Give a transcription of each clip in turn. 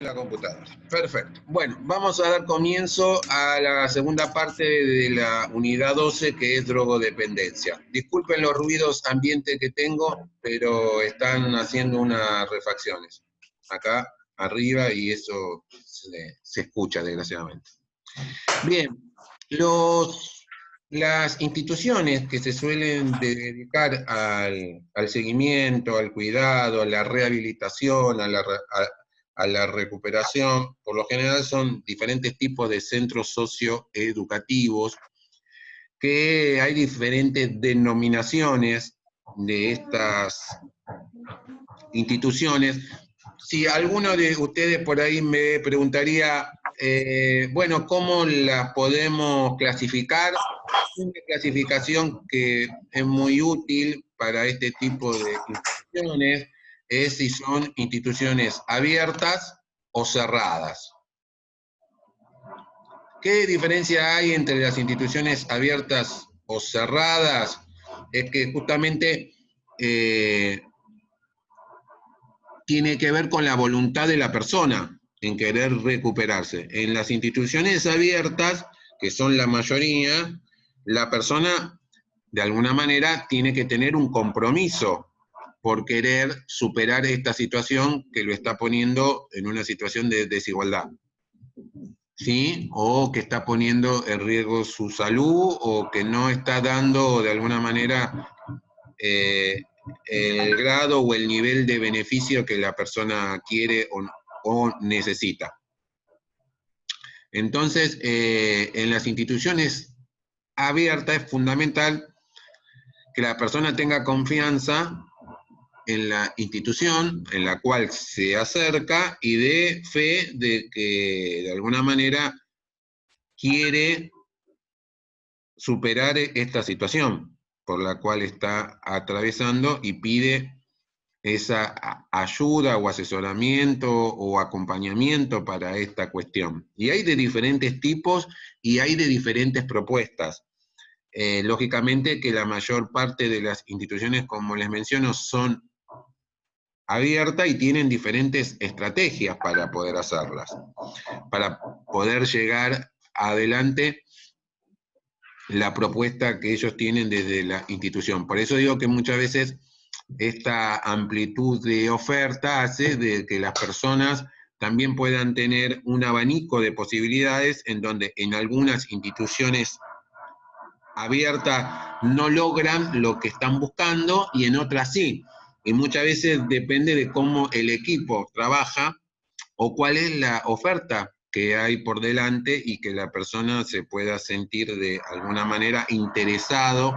La computadora. Perfecto. Bueno, vamos a dar comienzo a la segunda parte de la unidad 12, que es drogodependencia. Disculpen los ruidos ambiente que tengo, pero están haciendo unas refacciones acá arriba y eso se escucha, desgraciadamente. Bien, las instituciones que se suelen dedicar al seguimiento, al cuidado, a la rehabilitación, a la recuperación, por lo general son diferentes tipos de centros socioeducativos, que hay diferentes denominaciones de estas instituciones. Si alguno de ustedes por ahí me preguntaría, bueno, ¿cómo las podemos clasificar? Una clasificación que es muy útil para este tipo de instituciones es si son instituciones abiertas o cerradas. ¿Qué diferencia hay entre las instituciones abiertas o cerradas? Es que justamente tiene que ver con la voluntad de la persona en querer recuperarse. En las instituciones abiertas, que son la mayoría, la persona de alguna manera tiene que tener un compromiso por querer superar esta situación que lo está poniendo en una situación de desigualdad, ¿sí? O que está poniendo en riesgo su salud, o que no está dando de alguna manera el grado o el nivel de beneficio que la persona quiere o necesita. Entonces, en las instituciones abiertas es fundamental que la persona tenga confianza en la institución en la cual se acerca y dé fe de que de alguna manera quiere superar esta situación por la cual está atravesando y pide esa ayuda o asesoramiento o acompañamiento para esta cuestión. Y hay de diferentes tipos y hay de diferentes propuestas. Lógicamente que la mayor parte de las instituciones, como les menciono, son abiertas y tienen diferentes estrategias para poder hacerlas, para poder llegar adelante la propuesta que ellos tienen desde la institución. Por eso digo que muchas veces esta amplitud de oferta hace de que las personas también puedan tener un abanico de posibilidades en donde en algunas instituciones abiertas no logran lo que están buscando y en otras sí. Y muchas veces depende de cómo el equipo trabaja o cuál es la oferta que hay por delante y que la persona se pueda sentir de alguna manera interesado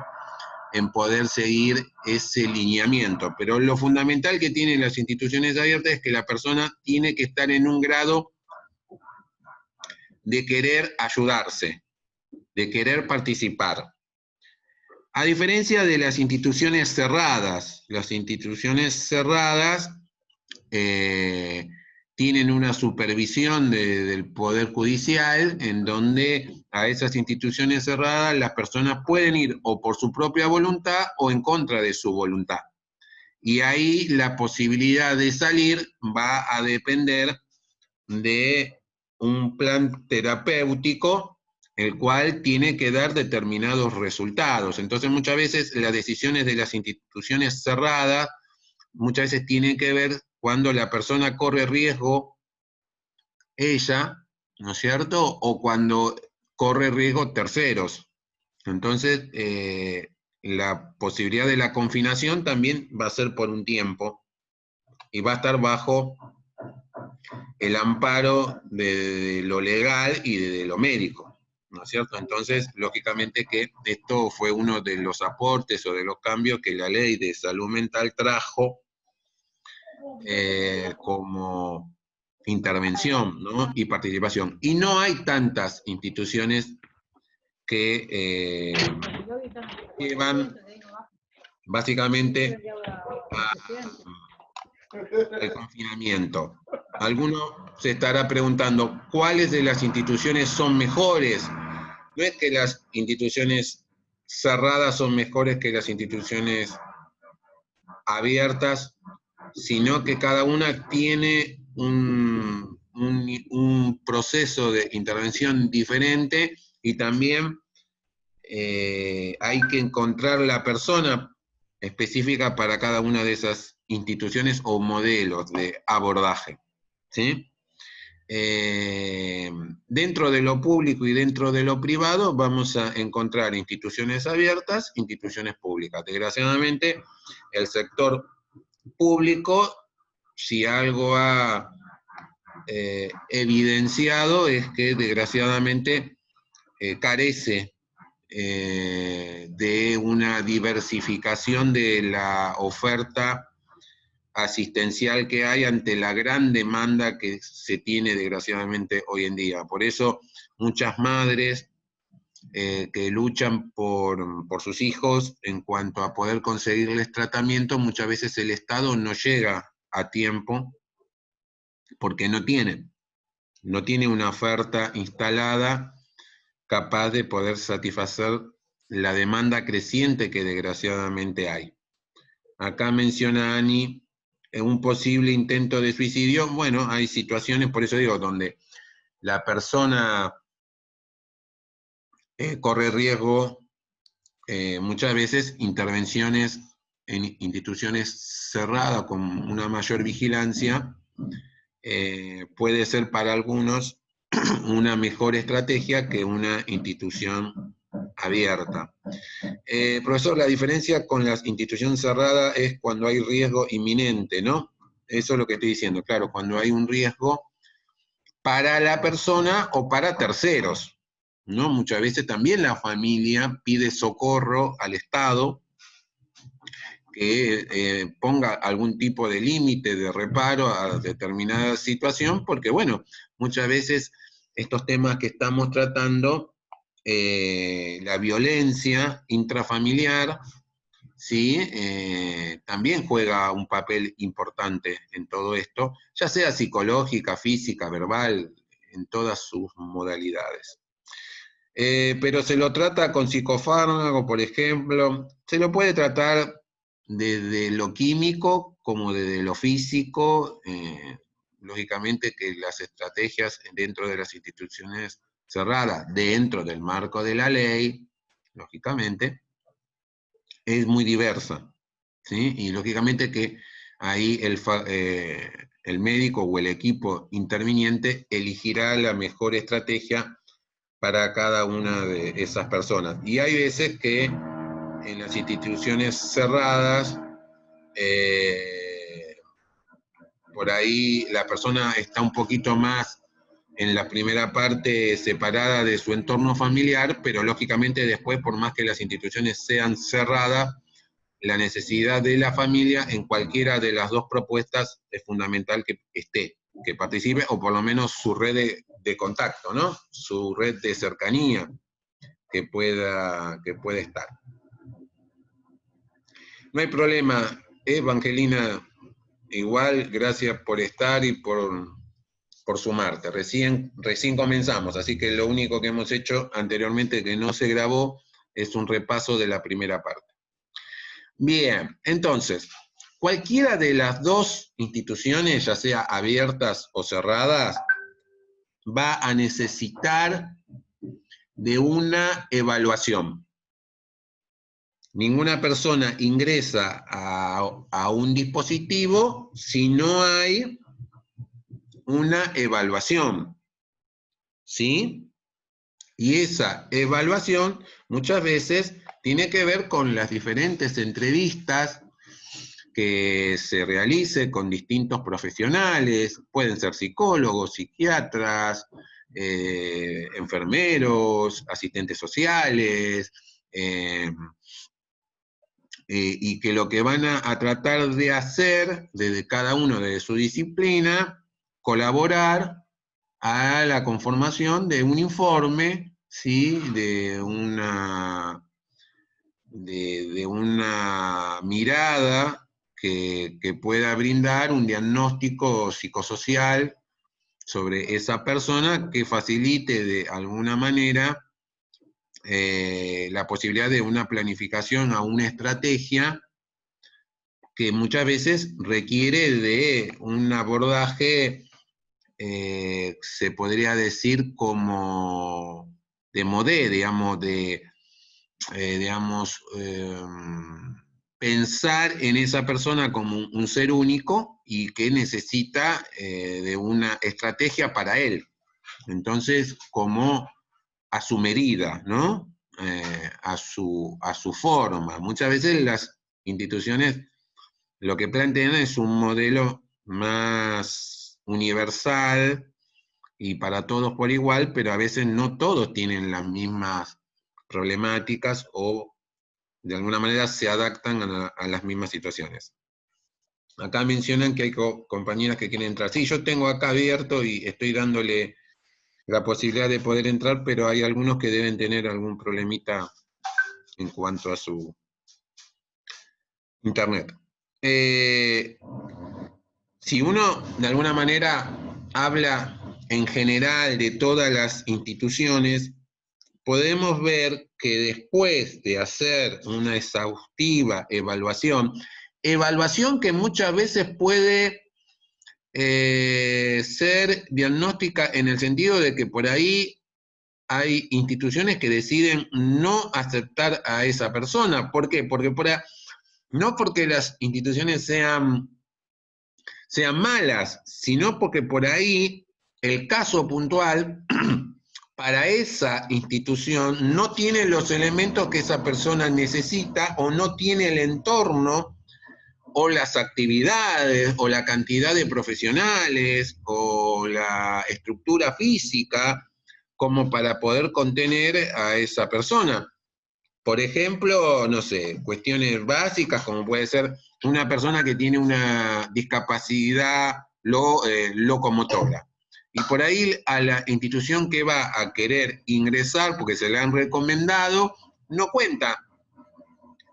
en poder seguir ese lineamiento. Pero lo fundamental que tienen las instituciones abiertas es que la persona tiene que estar en un grado de querer ayudarse, de querer participar. A diferencia de las instituciones cerradas tienen una supervisión del Poder Judicial en donde a esas instituciones cerradas las personas pueden ir o por su propia voluntad o en contra de su voluntad. Y ahí la posibilidad de salir va a depender de un plan terapéutico el cual tiene que dar determinados resultados. Entonces muchas veces las decisiones de las instituciones cerradas muchas veces tienen que ver cuando la persona corre riesgo ella, ¿no es cierto? O cuando corre riesgo terceros. Entonces, la posibilidad de la confinación también va a ser por un tiempo y va a estar bajo el amparo de lo legal y de lo médico, ¿no es cierto? Entonces, lógicamente que esto fue uno de los aportes o de los cambios que la ley de salud mental trajo como intervención, ¿no? Y participación. Y no hay tantas instituciones que llevan básicamente al confinamiento. Alguno se estará preguntando, ¿cuáles de las instituciones son mejores? No es que las instituciones cerradas son mejores que las instituciones abiertas, sino que cada una tiene proceso de intervención diferente y también hay que encontrar la persona específica para cada una de esas instituciones o modelos de abordaje, ¿sí? Dentro de lo público y dentro de lo privado vamos a encontrar instituciones abiertas, instituciones públicas. Desgraciadamente, el sector público, si algo ha evidenciado, es que desgraciadamente carece de una diversificación de la oferta asistencial que hay ante la gran demanda que se tiene desgraciadamente hoy en día. Por eso muchas madres que luchan por sus hijos en cuanto a poder conseguirles tratamiento, muchas veces el Estado no llega a tiempo porque no tiene una oferta instalada capaz de poder satisfacer la demanda creciente que desgraciadamente hay. Acá menciona Ani un posible intento de suicidio. Bueno, hay situaciones, por eso digo, donde la persona corre riesgo, muchas veces intervenciones en instituciones cerradas con una mayor vigilancia, puede ser para algunos una mejor estrategia que una institución abierta. Profesor, la diferencia con las instituciones cerradas es cuando hay riesgo inminente, ¿no? Eso es lo que estoy diciendo, claro, cuando hay un riesgo para la persona o para terceros, ¿no? Muchas veces también la familia pide socorro al Estado que ponga algún tipo de límite, de reparo a determinada situación, porque bueno, muchas veces estos temas que estamos tratando, la violencia intrafamiliar, ¿sí? También juega un papel importante en todo esto, ya sea psicológica, física, verbal, en todas sus modalidades. Pero se lo trata con psicofármaco, por ejemplo, se lo puede tratar desde lo químico como desde lo físico, lógicamente que las estrategias dentro de las instituciones cerradas, dentro del marco de la ley, lógicamente, es muy diversa, ¿sí? Y lógicamente que ahí el médico o el equipo interviniente elegirá la mejor estrategia para cada una de esas personas. Y hay veces que en las instituciones cerradas, por ahí la persona está un poquito más en la primera parte separada de su entorno familiar, pero lógicamente después, por más que las instituciones sean cerradas, la necesidad de la familia en cualquiera de las dos propuestas es fundamental que esté, que participe, o por lo menos su red de contacto, ¿no? Su red de cercanía que pueda estar. No hay problema, Evangelina, igual, gracias por estar y por sumarte. Recién comenzamos, así que lo único que hemos hecho anteriormente que no se grabó es un repaso de la primera parte. Bien, entonces, cualquiera de las dos instituciones, ya sea abiertas o cerradas, va a necesitar de una evaluación. Ninguna persona ingresa a un dispositivo si no hay una evaluación, ¿sí? Y esa evaluación muchas veces tiene que ver con las diferentes entrevistas que se realice con distintos profesionales, pueden ser psicólogos, psiquiatras, enfermeros, asistentes sociales, y que lo que van a tratar de hacer desde cada uno de su disciplina, colaborar a la conformación de un informe, ¿sí? de una mirada que pueda brindar un diagnóstico psicosocial sobre esa persona que facilite de alguna manera la posibilidad de una planificación a una estrategia que muchas veces requiere de un abordaje se podría decir como de modé, digamos, pensar en esa persona como un ser único y que necesita de una estrategia para él. Entonces, como a su medida, ¿no? A su forma. Muchas veces las instituciones lo que plantean es un modelo más universal y para todos por igual, pero a veces no todos tienen las mismas problemáticas o de alguna manera se adaptan a las mismas situaciones. Acá mencionan que hay compañeras que quieren entrar. Sí, yo tengo acá abierto y estoy dándole la posibilidad de poder entrar, pero hay algunos que deben tener algún problemita en cuanto a su internet. Si uno de alguna manera habla en general de todas las instituciones, podemos ver que después de hacer una exhaustiva evaluación que muchas veces puede ser diagnóstica en el sentido de que por ahí hay instituciones que deciden no aceptar a esa persona. ¿Por qué? Porque no porque las instituciones sean malas, sino porque por ahí el caso puntual para esa institución no tiene los elementos que esa persona necesita o no tiene el entorno o las actividades o la cantidad de profesionales o la estructura física como para poder contener a esa persona. Por ejemplo, no sé, cuestiones básicas como puede ser una persona que tiene una discapacidad locomotora. Y por ahí a la institución que va a querer ingresar, porque se le han recomendado, no cuenta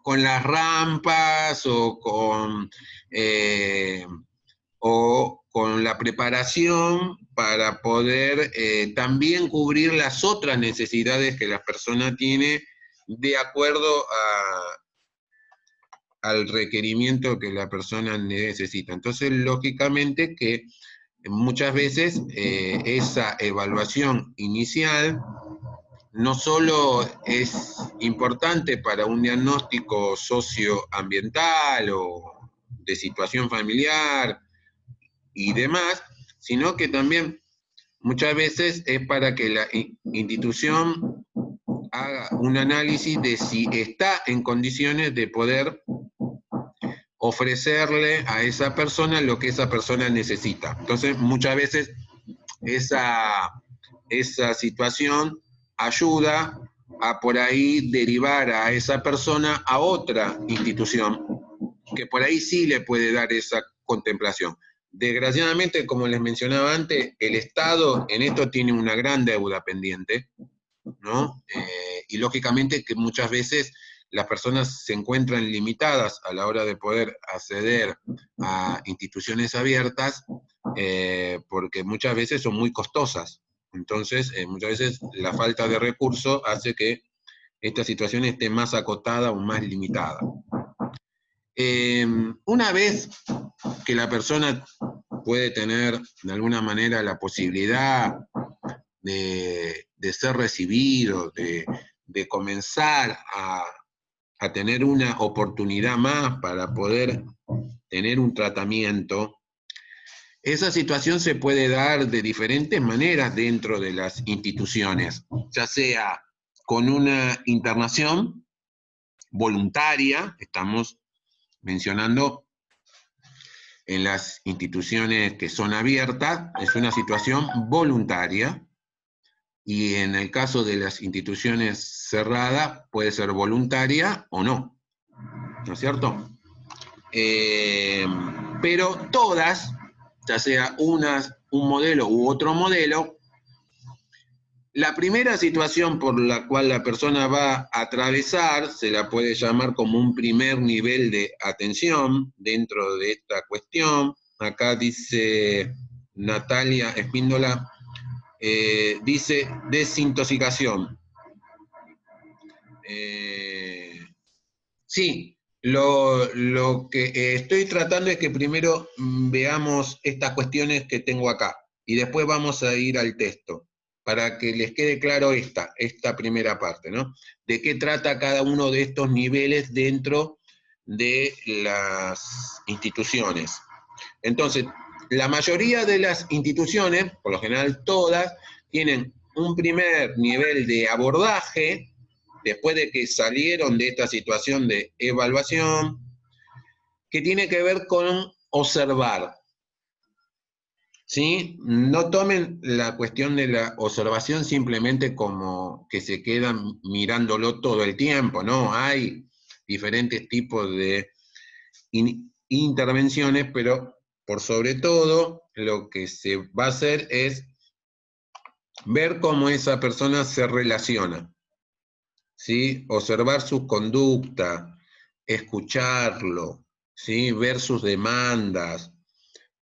con las rampas o con la preparación para poder también cubrir las otras necesidades que la persona tiene de acuerdo al requerimiento que la persona necesita. Entonces, lógicamente que muchas veces esa evaluación inicial no solo es importante para un diagnóstico socioambiental o de situación familiar y demás, sino que también muchas veces es para que la institución haga un análisis de si está en condiciones de poder ofrecerle a esa persona lo que esa persona necesita. Entonces, muchas veces esa situación ayuda a por ahí derivar a esa persona a otra institución que por ahí sí le puede dar esa contemplación. Desgraciadamente, como les mencionaba antes, el Estado en esto tiene una gran deuda pendiente, ¿no? Y lógicamente que muchas veces las personas se encuentran limitadas a la hora de poder acceder a instituciones abiertas porque muchas veces son muy costosas. Entonces, muchas veces la falta de recursos hace que esta situación esté más acotada o más limitada. Una vez que la persona puede tener de alguna manera la posibilidad de ser recibido, de comenzar a tener una oportunidad más para poder tener un tratamiento, esa situación se puede dar de diferentes maneras dentro de las instituciones, ya sea con una internación voluntaria, estamos mencionando en las instituciones que son abiertas, es una situación voluntaria, y en el caso de las instituciones cerradas puede ser voluntaria o no, ¿no es cierto? Pero todas, ya sea un modelo u otro modelo, la primera situación por la cual la persona va a atravesar se la puede llamar como un primer nivel de atención dentro de esta cuestión. Acá dice Natalia Espíndola, dice desintoxicación. Sí, lo que estoy tratando es que primero veamos estas cuestiones que tengo acá. y después vamos a ir al texto, para que les quede claro esta primera parte, ¿no? De qué trata cada uno de estos niveles dentro de las instituciones. Entonces, la mayoría de las instituciones, por lo general todas, tienen un primer nivel de abordaje, después de que salieron de esta situación de evaluación, que tiene que ver con observar. ¿Sí? No tomen la cuestión de la observación simplemente como que se quedan mirándolo todo el tiempo, ¿no? Hay diferentes tipos de intervenciones, pero por sobre todo lo que se va a hacer es ver cómo esa persona se relaciona, ¿sí? Observar su conducta, escucharlo, ¿sí? Ver sus demandas,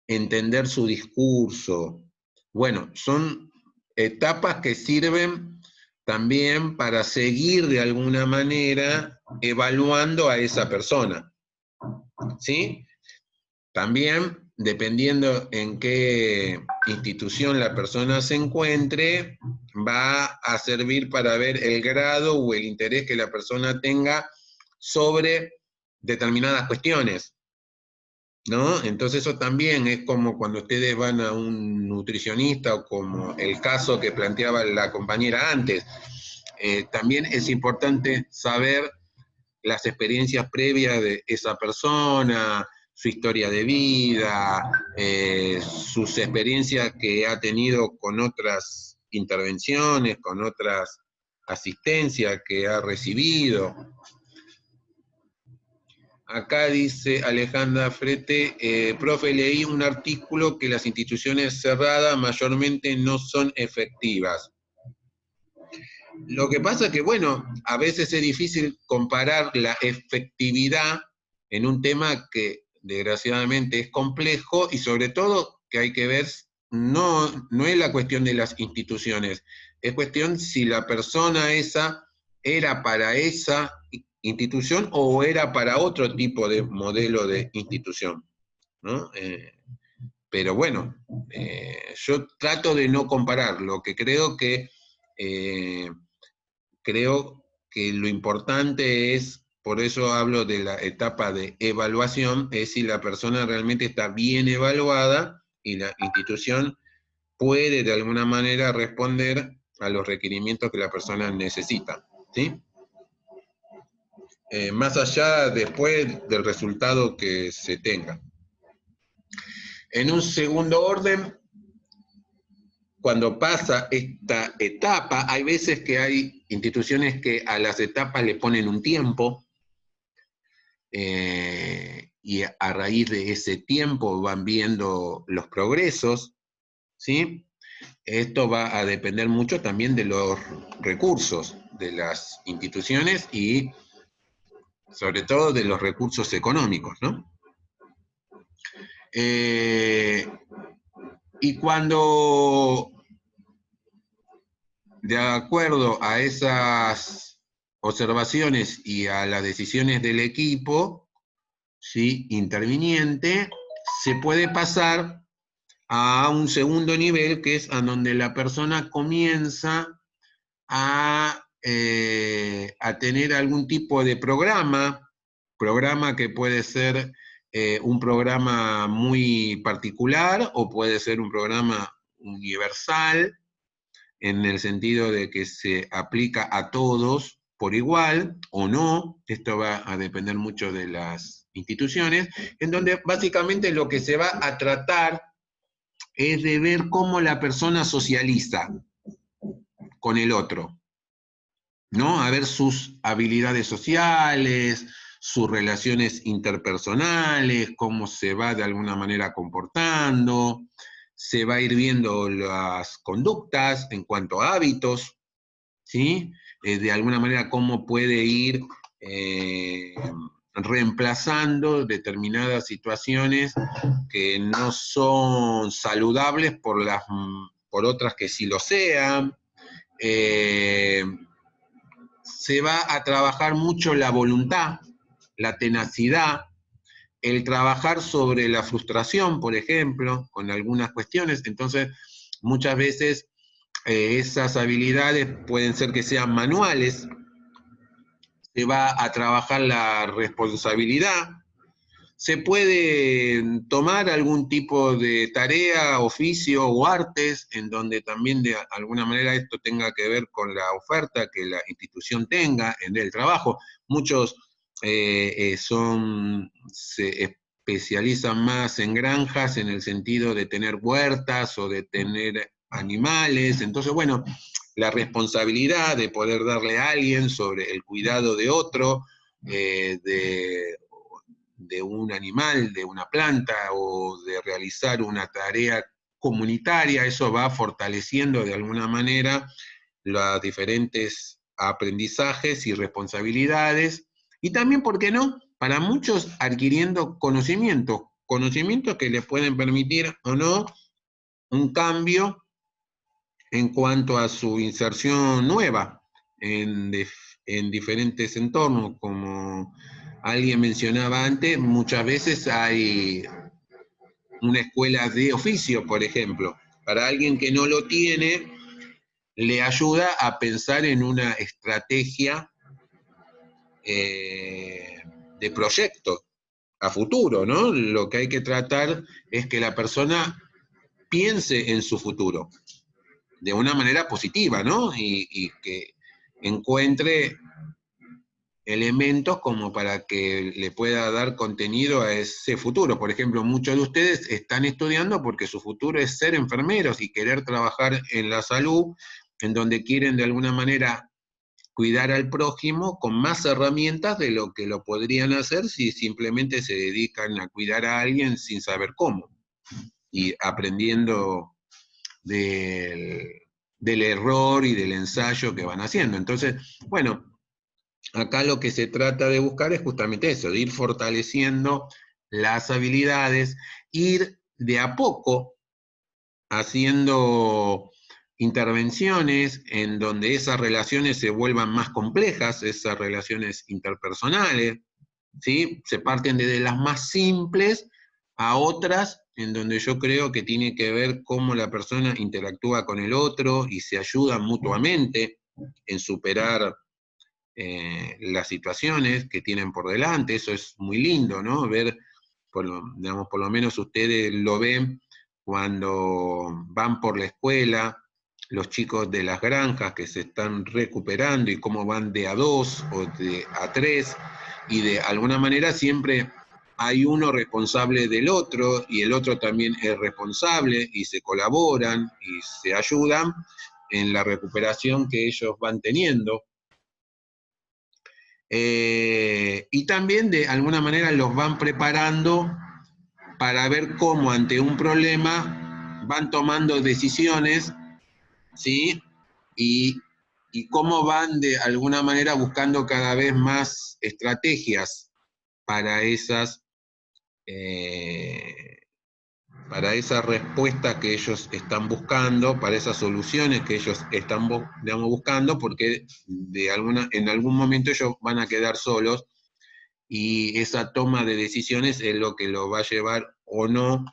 entender su discurso. Bueno, son etapas que sirven también para seguir de alguna manera evaluando a esa persona, ¿sí? También, dependiendo en qué institución la persona se encuentre, va a servir para ver el grado o el interés que la persona tenga sobre determinadas cuestiones, ¿no? Entonces eso también es como cuando ustedes van a un nutricionista o como el caso que planteaba la compañera antes. También es importante saber las experiencias previas de esa persona, su historia de vida, sus experiencias que ha tenido con otras intervenciones, con otras asistencias que ha recibido. Acá dice Alejandra Frete, profe, leí un artículo que las instituciones cerradas mayormente no son efectivas. Lo que pasa es que, bueno, a veces es difícil comparar la efectividad en un tema que desgraciadamente es complejo y sobre todo que hay que ver, no es la cuestión de las instituciones, es cuestión si la persona esa era para esa institución o era para otro tipo de modelo de institución, ¿no? Pero bueno, yo trato de no comparar, lo que creo que lo importante es, por eso hablo de la etapa de evaluación, es si la persona realmente está bien evaluada y la institución puede de alguna manera responder a los requerimientos que la persona necesita, ¿sí? Más allá después del resultado que se tenga. En un segundo orden, cuando pasa esta etapa, hay veces que hay instituciones que a las etapas le ponen un tiempo, y a raíz de ese tiempo van viendo los progresos, ¿sí? Esto va a depender mucho también de los recursos de las instituciones y sobre todo de los recursos económicos, ¿no? Y cuando, de acuerdo a esas observaciones y a las decisiones del equipo, ¿sí?, interviniente, se puede pasar a un segundo nivel, que es a donde la persona comienza a tener algún tipo de programa que puede ser un programa muy particular o puede ser un programa universal, en el sentido de que se aplica a todos por igual o no, esto va a depender mucho de las instituciones, en donde básicamente lo que se va a tratar es de ver cómo la persona socializa con el otro, ¿no? A ver sus habilidades sociales, sus relaciones interpersonales, cómo se va de alguna manera comportando, se va a ir viendo las conductas en cuanto a hábitos, ¿sí? De alguna manera cómo puede ir reemplazando determinadas situaciones que no son saludables por otras que sí lo sean. Se va a trabajar mucho la voluntad, la tenacidad, el trabajar sobre la frustración, por ejemplo, con algunas cuestiones. Entonces, muchas veces esas habilidades pueden ser que sean manuales, se va a trabajar la responsabilidad, se puede tomar algún tipo de tarea, oficio o artes, en donde también de alguna manera esto tenga que ver con la oferta que la institución tenga en el trabajo. Muchos se especializan más en granjas en el sentido de tener huertas o de tener animales. Entonces, bueno, la responsabilidad de poder darle a alguien sobre el cuidado de otro, de un animal, de una planta o de realizar una tarea comunitaria, eso va fortaleciendo de alguna manera los diferentes aprendizajes y responsabilidades, y también, ¿por qué no?, para muchos adquiriendo conocimientos que les pueden permitir o no un cambio en cuanto a su inserción nueva en diferentes entornos. Como alguien mencionaba antes, muchas veces hay una escuela de oficio, por ejemplo. Para alguien que no lo tiene, le ayuda a pensar en una estrategia de proyecto a futuro, ¿no? Lo que hay que tratar es que la persona piense en su futuro de una manera positiva, ¿no? Y que encuentre elementos como para que le pueda dar contenido a ese futuro. Por ejemplo, muchos de ustedes están estudiando porque su futuro es ser enfermeros y querer trabajar en la salud, en donde quieren de alguna manera cuidar al prójimo con más herramientas de lo que lo podrían hacer si simplemente se dedican a cuidar a alguien sin saber cómo, y aprendiendo del error y del ensayo que van haciendo. Entonces, bueno, acá lo que se trata de buscar es justamente eso, de ir fortaleciendo las habilidades, ir de a poco haciendo intervenciones en donde esas relaciones se vuelvan más complejas, esas relaciones interpersonales, ¿sí? Se parten desde las más simples a otras en donde yo creo que tiene que ver cómo la persona interactúa con el otro y se ayudan mutuamente en superar las situaciones que tienen por delante. Eso es muy lindo, ¿no? Ver, digamos, por lo menos ustedes lo ven cuando van por la escuela, los chicos de las granjas que se están recuperando y cómo van de a 2 o de a 3, y de alguna manera siempre hay uno responsable del otro y el otro también es responsable y se colaboran y se ayudan en la recuperación que ellos van teniendo. Y también de alguna manera los van preparando para ver cómo ante un problema van tomando decisiones, ¿sí? Y cómo van de alguna manera buscando cada vez más estrategias para para esa respuesta que ellos están buscando, para esas soluciones que ellos están, digamos, buscando, porque en algún momento ellos van a quedar solos, y esa toma de decisiones es lo que lo va a llevar o no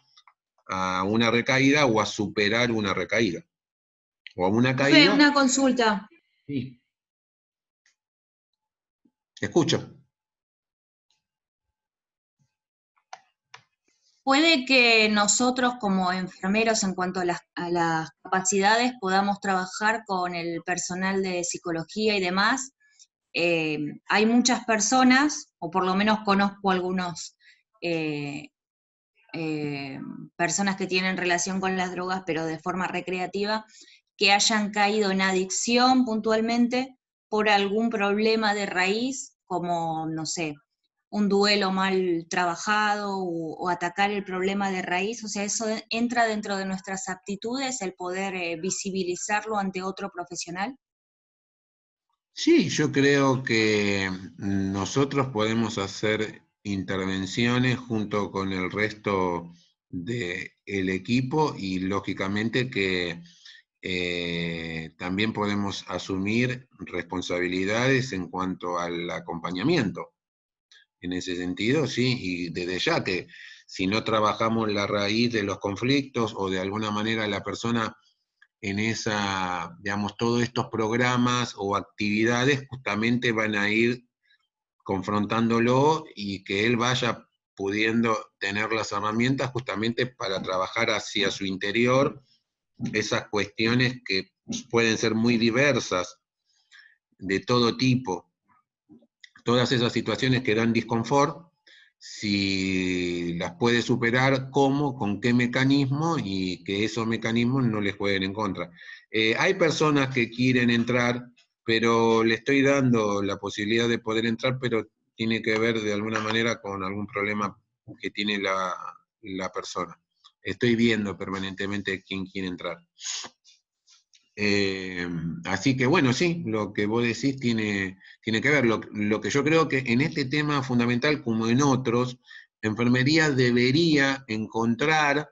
a una recaída o a superar una recaída. O a una Profe, caída. una consulta. Sí. Escucho. ¿Puede que nosotros como enfermeros en cuanto a las capacidades podamos trabajar con el personal de psicología y demás? Hay muchas personas, o por lo menos conozco algunos personas que tienen relación con las drogas, pero de forma recreativa, que hayan caído en adicción puntualmente por algún problema de raíz, como, no sé, un duelo mal trabajado o atacar el problema de raíz. O sea, eso entra dentro de nuestras aptitudes, el poder visibilizarlo ante otro profesional. Sí, yo creo que nosotros podemos hacer intervenciones junto con el resto del equipo, y lógicamente que también podemos asumir responsabilidades en cuanto al acompañamiento. En ese sentido, sí, y desde ya que si no trabajamos la raíz de los conflictos o de alguna manera la persona digamos, todos estos programas o actividades justamente van a ir confrontándolo y que él vaya pudiendo tener las herramientas justamente para trabajar hacia su interior esas cuestiones que pueden ser muy diversas, de todo tipo, todas esas situaciones que dan disconfort, si las puede superar, cómo, con qué mecanismo, y que esos mecanismos no les jueguen en contra. Hay personas que quieren entrar, pero le estoy dando la posibilidad de poder entrar, pero tiene que ver de alguna manera con algún problema que tiene la persona. Estoy viendo permanentemente quién quiere entrar. Así que bueno, sí, lo que vos decís tiene que ver. Lo que yo creo que en este tema fundamental, como en otros, enfermería debería encontrar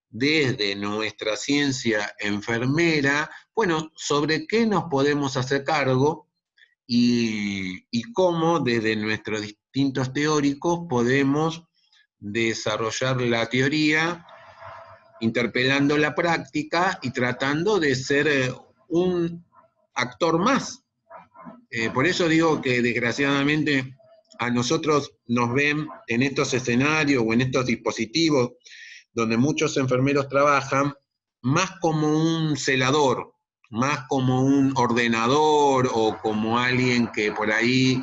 desde nuestra ciencia enfermera, bueno, sobre qué nos podemos hacer cargo y cómo desde nuestros distintos teóricos podemos desarrollar la teoría interpelando la práctica y tratando de ser un actor más. Por eso digo que desgraciadamente a nosotros nos ven en estos escenarios o en estos dispositivos donde muchos enfermeros trabajan más como un celador, más como un ordenador o como alguien que por ahí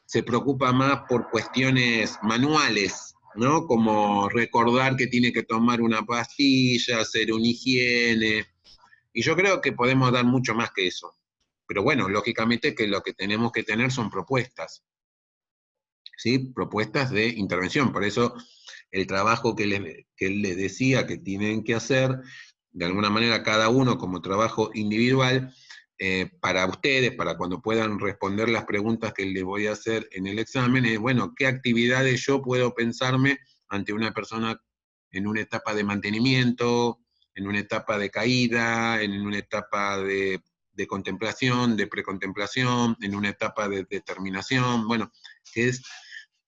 se preocupa más por cuestiones manuales, ¿no? Como recordar que tiene que tomar una pastilla, hacer una higiene. Y yo creo que podemos dar mucho más que eso. Pero bueno, lógicamente que lo que tenemos que tener son propuestas, ¿sí? Propuestas de intervención. Por eso el trabajo que él les decía que tienen que hacer, de alguna manera cada uno como trabajo individual, para ustedes, para cuando puedan responder las preguntas que les voy a hacer en el examen, es, bueno, ¿qué actividades yo puedo pensarme ante una persona en una etapa de mantenimiento, en una etapa de caída, en una etapa de contemplación, de precontemplación, en una etapa de determinación? Bueno,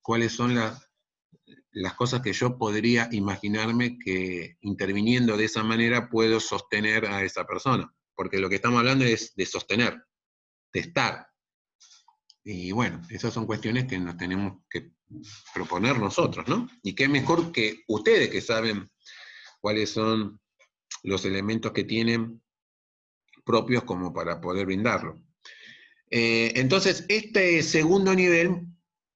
cuáles son las cosas que yo podría imaginarme que interviniendo de esa manera puedo sostener a esa persona. Porque lo que estamos hablando es de sostener, de estar. Y bueno, esas son cuestiones que nos tenemos que proponer nosotros, ¿no? Y qué mejor que ustedes que saben cuáles son los elementos que tienen propios como para poder brindarlo. Entonces, este segundo nivel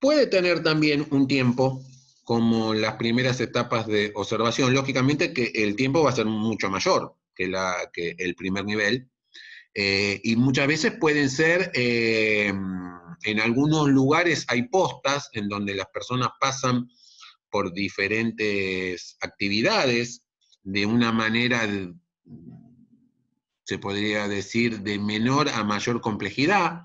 puede tener también un tiempo como las primeras etapas de observación. Lógicamente que el tiempo va a ser mucho mayor que el primer nivel, y muchas veces pueden ser, en algunos lugares hay postas en donde las personas pasan por diferentes actividades de una manera, se podría decir, de menor a mayor complejidad,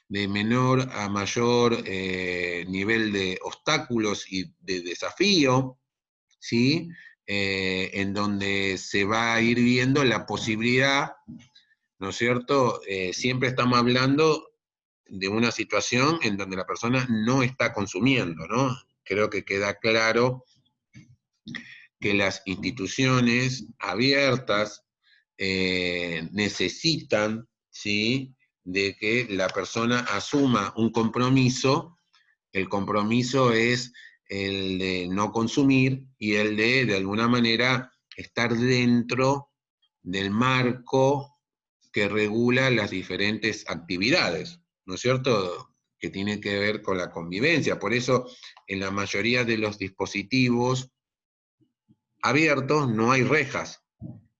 de menor a mayor nivel de obstáculos y de desafío, ¿sí? En donde se va a ir viendo la posibilidad, ¿no es cierto? Siempre estamos hablando de una situación en donde la persona no está consumiendo, ¿no? Creo que queda claro que las instituciones abiertas necesitan, ¿sí?, de que la persona asuma un compromiso. El compromiso es el de no consumir y el de alguna manera, estar dentro del marco que regula las diferentes actividades, ¿no es cierto?, que tiene que ver con la convivencia. Por eso, en la mayoría de los dispositivos abiertos no hay rejas,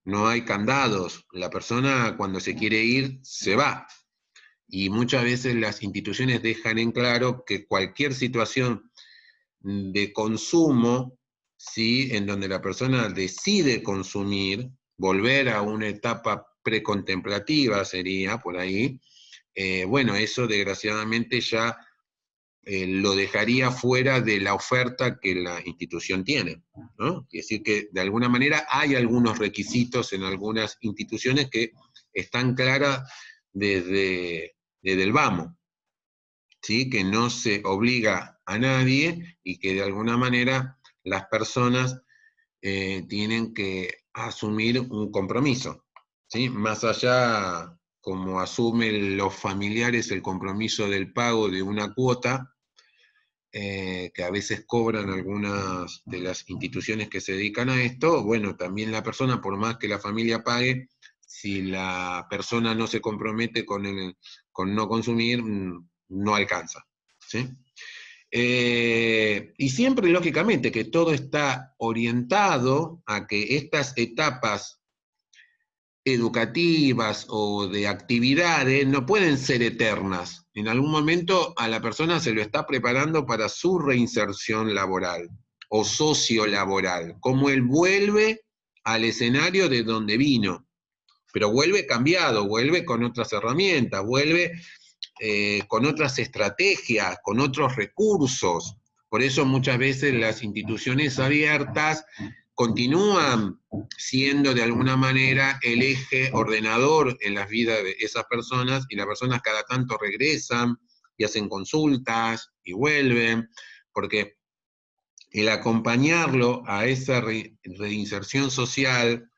no hay candados. La persona cuando se quiere ir, se va. Y muchas veces las instituciones dejan en claro que cualquier situación de consumo, ¿sí?, en donde la persona decide consumir, volver a una etapa precontemplativa sería por ahí, bueno, eso desgraciadamente ya lo dejaría fuera de la oferta que la institución tiene, ¿no? Es decir, que de alguna manera hay algunos requisitos en algunas instituciones que están claras desde el vamos, ¿sí? Que no se obliga a nadie y que de alguna manera las personas tienen que asumir un compromiso. ¿sí? Más allá, como asumen los familiares el compromiso del pago de una cuota, que a veces cobran algunas de las instituciones que se dedican a esto, bueno, también la persona, por más que la familia pague, si la persona no se compromete con no consumir, no alcanza, ¿sí? Y siempre, lógicamente, que todo está orientado a que estas etapas educativas o de actividades no pueden ser eternas. En algún momento a la persona se lo está preparando para su reinserción laboral o sociolaboral, como él vuelve al escenario de donde vino, pero vuelve cambiado, vuelve con otras herramientas, vuelve con otras estrategias, con otros recursos. Por eso muchas veces las instituciones abiertas continúan siendo de alguna manera el eje ordenador en las vidas de esas personas, y las personas cada tanto regresan y hacen consultas y vuelven, porque el acompañarlo a esa reinserción social,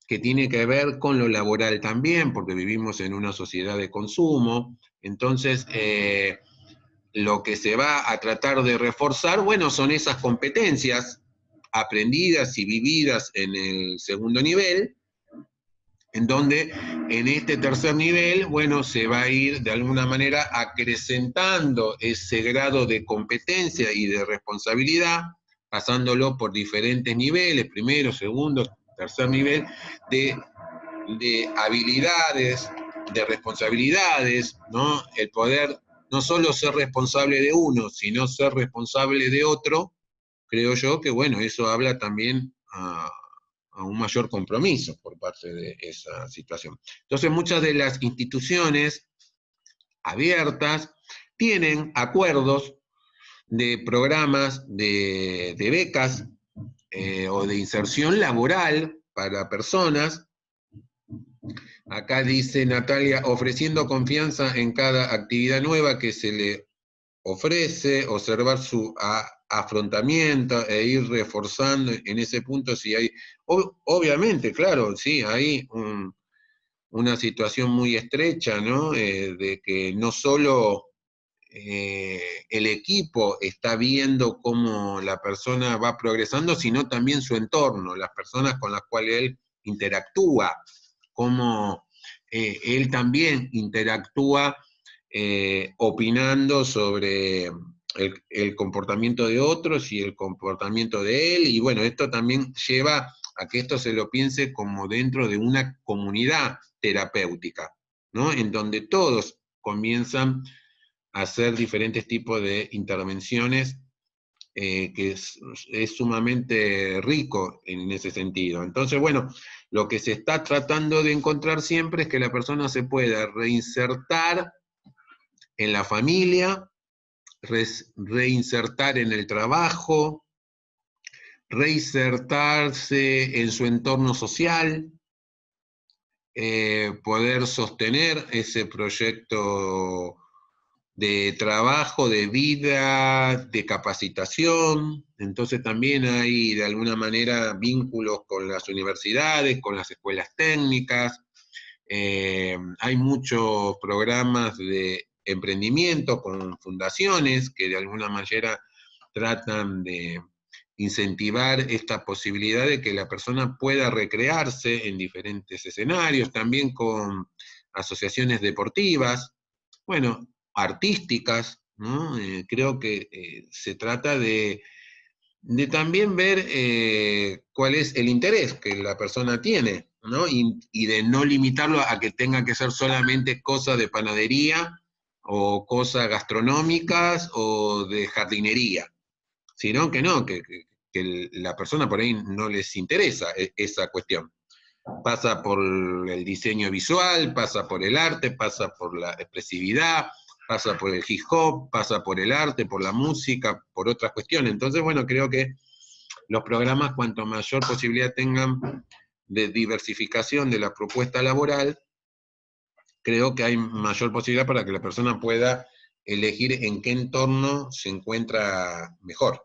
que tiene que ver con lo laboral también, porque vivimos en una sociedad de consumo. Entonces, lo que se va a tratar de reforzar, bueno, son esas competencias aprendidas y vividas en el segundo nivel, en donde en este tercer nivel, bueno, se va a ir de alguna manera acrecentando ese grado de competencia y de responsabilidad, pasándolo por diferentes niveles, primero, segundo, tercer nivel, de habilidades, de responsabilidades, ¿no? El poder no solo ser responsable de uno, sino ser responsable de otro, creo yo que, bueno, eso habla también a un mayor compromiso por parte de esa situación. Entonces, muchas de las instituciones abiertas tienen acuerdos de programas de becas o de inserción laboral para personas. Acá dice Natalia, ofreciendo confianza en cada actividad nueva que se le ofrece, observar su afrontamiento e ir reforzando en ese punto si hay, obviamente, claro, sí, hay una situación muy estrecha, ¿no? De que no solo el equipo está viendo cómo la persona va progresando, sino también su entorno, las personas con las cuales él interactúa, cómo él también interactúa opinando sobre el comportamiento de otros y el comportamiento de él, y bueno, esto también lleva a que esto se lo piense como dentro de una comunidad terapéutica, ¿no? En donde todos comienzan a hacer diferentes tipos de intervenciones, que es sumamente rico en ese sentido. Entonces, bueno, lo que se está tratando de encontrar siempre es que la persona se pueda reinsertar en la familia, reinsertar en el trabajo, reinsertarse en su entorno social, poder sostener ese proyecto de trabajo, de vida, de capacitación. Entonces también hay de alguna manera vínculos con las universidades, con las escuelas técnicas. Hay muchos programas de emprendimiento con fundaciones que de alguna manera tratan de incentivar esta posibilidad de que la persona pueda recrearse en diferentes escenarios, también con asociaciones deportivas, bueno, artísticas, ¿no? Creo que se trata de también ver cuál es el interés que la persona tiene, ¿no? Y de no limitarlo a que tenga que ser solamente cosas de panadería o cosas gastronómicas o de jardinería, sino que no, que la persona por ahí no les interesa esa cuestión. Pasa por el diseño visual, pasa por el arte, pasa por la expresividad, pasa por el hip hop, pasa por el arte, por la música, por otras cuestiones. Entonces, bueno, creo que los programas, cuanto mayor posibilidad tengan de diversificación de la propuesta laboral, creo que hay mayor posibilidad para que la persona pueda elegir en qué entorno se encuentra mejor,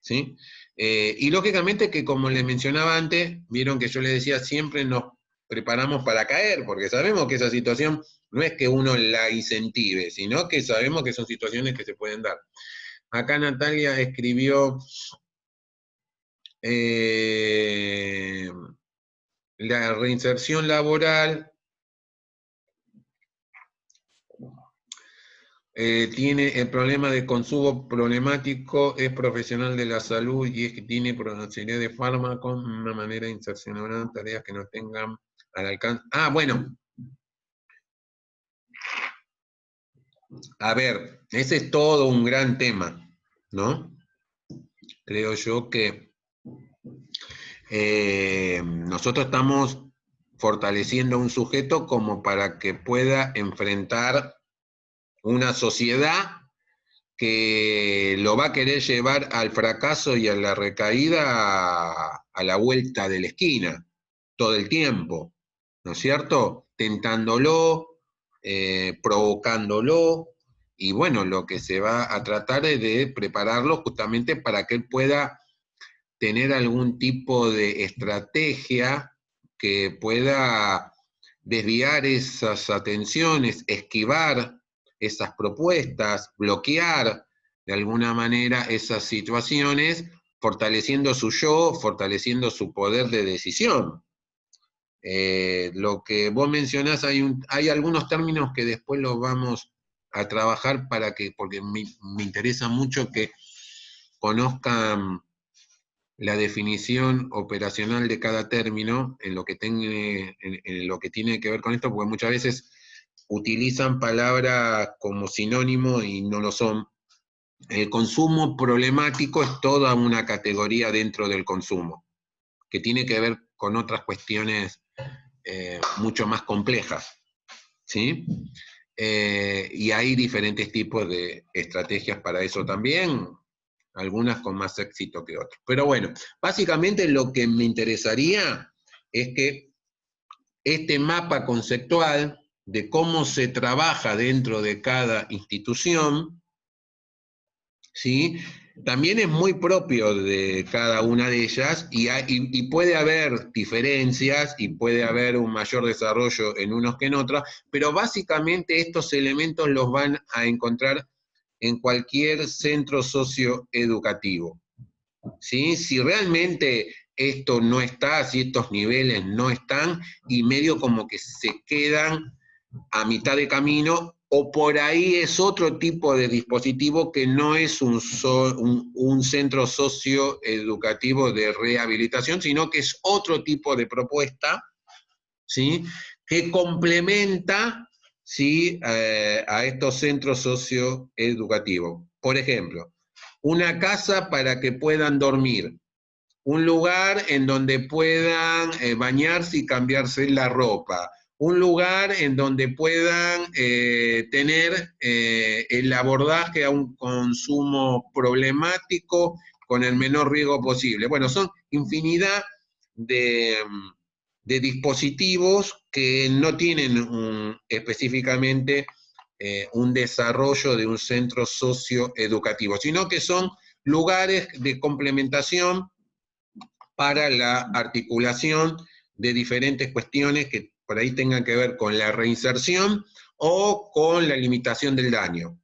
¿sí? Y lógicamente que, como les mencionaba antes, vieron que yo les decía, siempre nos preparamos para caer, porque sabemos que esa situación no es que uno la incentive, sino que sabemos que son situaciones que se pueden dar. Acá Natalia escribió la reinserción laboral tiene el problema de consumo problemático, es profesional de la salud y es que tiene posibilidad de fármacos, una manera de insercionar tareas que no tengan al alcance. Ah, bueno. A ver, ese es todo un gran tema, ¿no? Creo yo que nosotros estamos fortaleciendo a un sujeto como para que pueda enfrentar una sociedad que lo va a querer llevar al fracaso y a la recaída a la vuelta de la esquina, todo el tiempo, ¿no es cierto? Tentándolo, provocándolo, y bueno, lo que se va a tratar es de prepararlo justamente para que él pueda tener algún tipo de estrategia que pueda desviar esas atenciones, esquivar esas propuestas, bloquear de alguna manera esas situaciones, fortaleciendo su yo, fortaleciendo su poder de decisión. Lo que vos mencionás, hay algunos términos que después los vamos a trabajar porque me interesa mucho que conozcan la definición operacional de cada término en lo que tiene que ver con esto, porque muchas veces utilizan palabras como sinónimo y no lo son. El consumo problemático es toda una categoría dentro del consumo, que tiene que ver con otras cuestiones mucho más complejas, ¿sí? Y hay diferentes tipos de estrategias para eso también, algunas con más éxito que otras. Pero bueno, básicamente lo que me interesaría es que este mapa conceptual de cómo se trabaja dentro de cada institución, ¿sí? También es muy propio de cada una de ellas y puede haber diferencias y puede haber un mayor desarrollo en unos que en otros, pero básicamente estos elementos los van a encontrar en cualquier centro socioeducativo, ¿sí? Si realmente esto no está, si estos niveles no están, y medio como que se quedan a mitad de camino, o por ahí es otro tipo de dispositivo que no es un centro socioeducativo de rehabilitación, sino que es otro tipo de propuesta, ¿sí? Que complementa, ¿sí? A estos centros socioeducativos. Por ejemplo, una casa para que puedan dormir, un lugar en donde puedan bañarse y cambiarse la ropa, un lugar en donde puedan tener el abordaje a un consumo problemático con el menor riesgo posible. Bueno, son infinidad de, de dispositivos que no tienen específicamente un desarrollo de un centro socioeducativo, sino que son lugares de complementación para la articulación de diferentes cuestiones que por ahí tengan que ver con la reinserción o con la limitación del daño,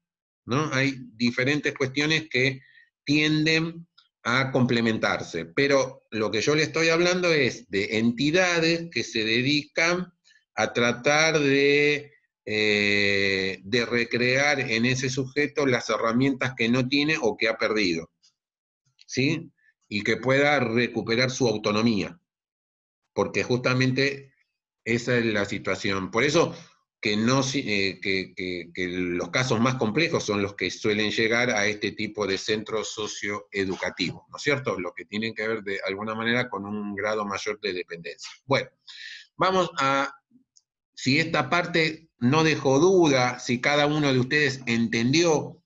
¿no? Hay diferentes cuestiones que tienden a complementarse, pero lo que yo le estoy hablando es de entidades que se dedican a tratar de recrear en ese sujeto las herramientas que no tiene o que ha perdido, ¿sí? Y que pueda recuperar su autonomía, porque justamente esa es la situación. Por eso que los casos más complejos son los que suelen llegar a este tipo de centros socioeducativos, ¿no es cierto? Lo que tienen que ver de alguna manera con un grado mayor de dependencia. Bueno, vamos a, si esta parte no dejó duda, si cada uno de ustedes entendió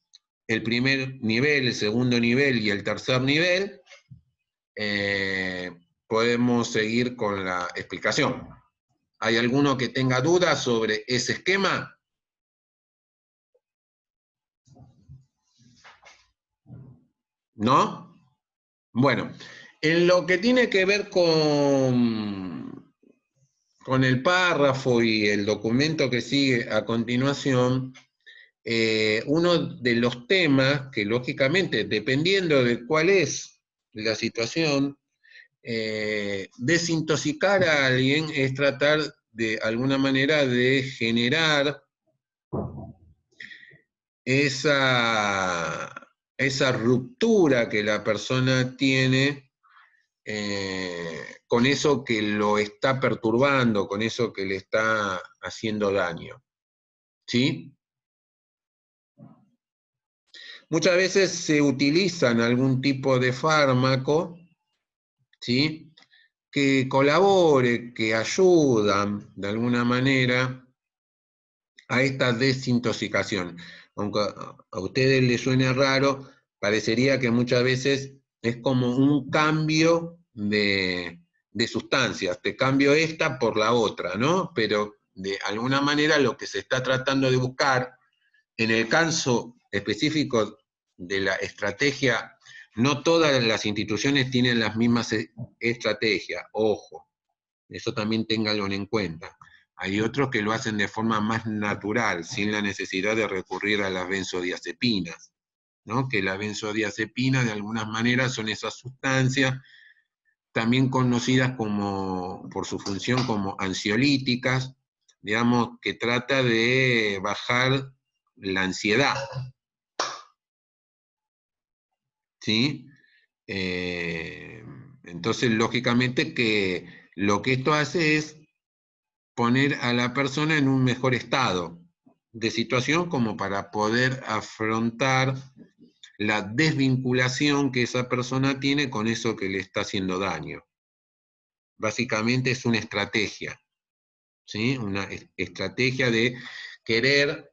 el primer nivel, el segundo nivel y el tercer nivel, podemos seguir con la explicación. ¿Hay alguno que tenga dudas sobre ese esquema? ¿No? Bueno, en lo que tiene que ver con el párrafo y el documento que sigue a continuación, uno de los temas que lógicamente, dependiendo de cuál es la situación, desintoxicar a alguien es tratar de alguna manera de generar esa ruptura que la persona tiene con eso que lo está perturbando, con eso que le está haciendo daño. ¿Sí? Muchas veces se utilizan algún tipo de fármaco, ¿sí?, que colabore, que ayudan de alguna manera a esta desintoxicación. Aunque a ustedes les suene raro, parecería que muchas veces es como un cambio de sustancias, te cambio esta por la otra, ¿no? Pero de alguna manera lo que se está tratando de buscar, en el caso específico de la estrategia, no todas las instituciones tienen las mismas estrategias, ojo, eso también ténganlo en cuenta. Hay otros que lo hacen de forma más natural, sin la necesidad de recurrir a las benzodiazepinas, ¿no? Que las benzodiazepinas de algunas maneras son esas sustancias también conocidas como, por su función como ansiolíticas, digamos, que trata de bajar la ansiedad, ¿sí? Entonces, lógicamente que lo que esto hace es poner a la persona en un mejor estado de situación como para poder afrontar la desvinculación que esa persona tiene con eso que le está haciendo daño. Básicamente es una estrategia, ¿sí? Una estrategia de querer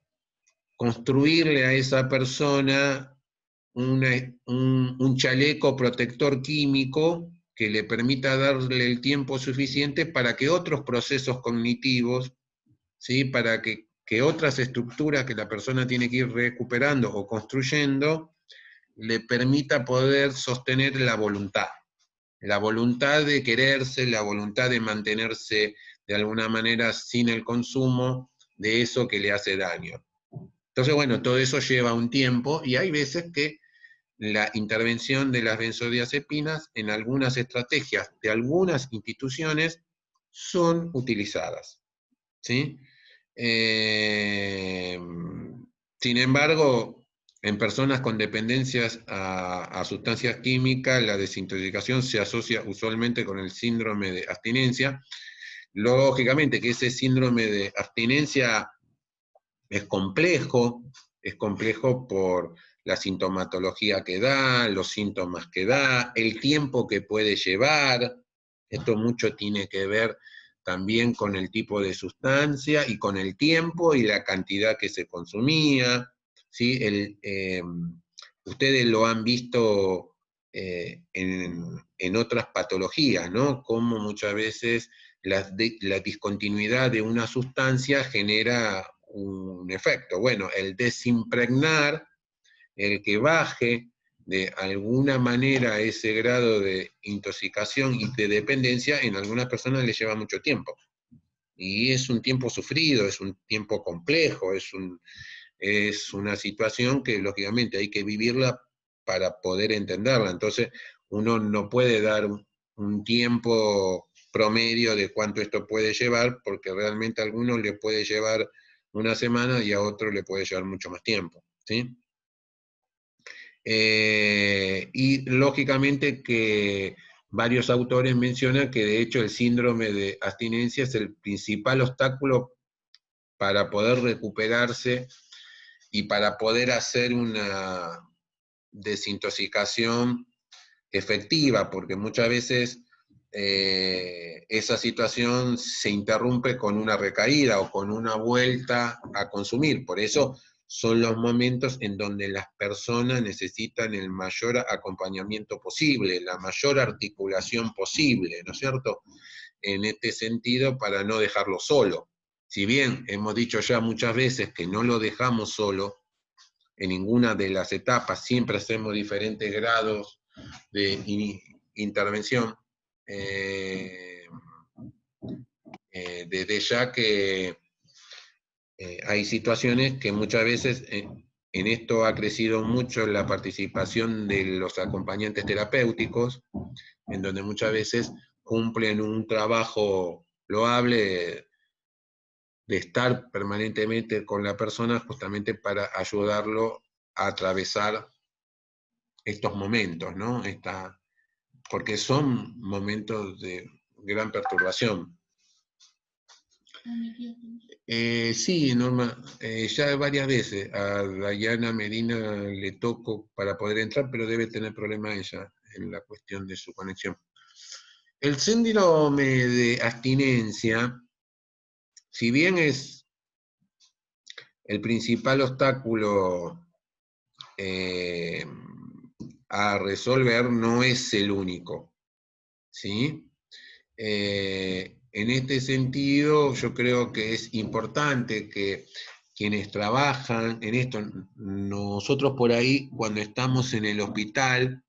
construirle a esa persona un chaleco protector químico que le permita darle el tiempo suficiente para que otros procesos cognitivos, ¿sí?, para que otras estructuras que la persona tiene que ir recuperando o construyendo, le permita poder sostener la voluntad de quererse, la voluntad de mantenerse de alguna manera sin el consumo de eso que le hace daño. Entonces, bueno, todo eso lleva un tiempo y hay veces que la intervención de las benzodiazepinas en algunas estrategias de algunas instituciones son utilizadas, ¿sí? Sin embargo, en personas con dependencias a sustancias químicas, la desintoxicación se asocia usualmente con el síndrome de abstinencia. Lógicamente que ese síndrome de abstinencia es complejo por la sintomatología que da, los síntomas que da, el tiempo que puede llevar. Esto mucho tiene que ver también con el tipo de sustancia y con el tiempo y la cantidad que se consumía, ¿sí? Ustedes lo han visto en otras patologías, ¿no? Como muchas veces la discontinuidad de una sustancia genera un efecto. Bueno, el desimpregnar, el que baje de alguna manera ese grado de intoxicación y de dependencia, en algunas personas les lleva mucho tiempo. Y es un tiempo sufrido, es un tiempo complejo, es una situación que lógicamente hay que vivirla para poder entenderla. Entonces, uno no puede dar un tiempo promedio de cuánto esto puede llevar, porque realmente a algunos le puede llevar una semana y a otros le puede llevar mucho más tiempo, ¿sí? Y lógicamente que varios autores mencionan que de hecho el síndrome de abstinencia es el principal obstáculo para poder recuperarse y para poder hacer una desintoxicación efectiva, porque muchas veces esa situación se interrumpe con una recaída o con una vuelta a consumir. Por eso son los momentos en donde las personas necesitan el mayor acompañamiento posible, la mayor articulación posible, ¿no es cierto? En este sentido, para no dejarlo solo. Si bien hemos dicho ya muchas veces que no lo dejamos solo, en ninguna de las etapas, siempre hacemos diferentes grados de intervención. Desde ya que hay situaciones que muchas veces, en esto ha crecido mucho la participación de los acompañantes terapéuticos, en donde muchas veces cumplen un trabajo loable de estar permanentemente con la persona justamente para ayudarlo a atravesar estos momentos, ¿no? Porque son momentos de gran perturbación. Sí, Norma, ya varias veces a Dayana Medina le toco para poder entrar, pero debe tener problema ella en la cuestión de su conexión. El síndrome de abstinencia, si bien es el principal obstáculo a resolver, no es el único, ¿sí? En este sentido, yo creo que es importante que quienes trabajan en esto, nosotros por ahí, cuando estamos en el hospital,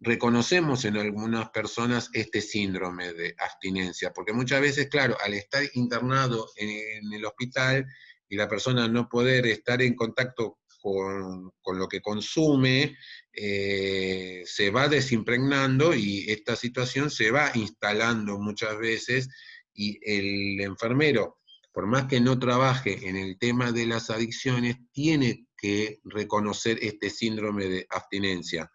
reconocemos en algunas personas este síndrome de abstinencia, porque muchas veces, claro, al estar internado en el hospital y la persona no poder estar en contacto con lo que consume, se va desimpregnando y esta situación se va instalando muchas veces y el enfermero, por más que no trabaje en el tema de las adicciones, tiene que reconocer este síndrome de abstinencia,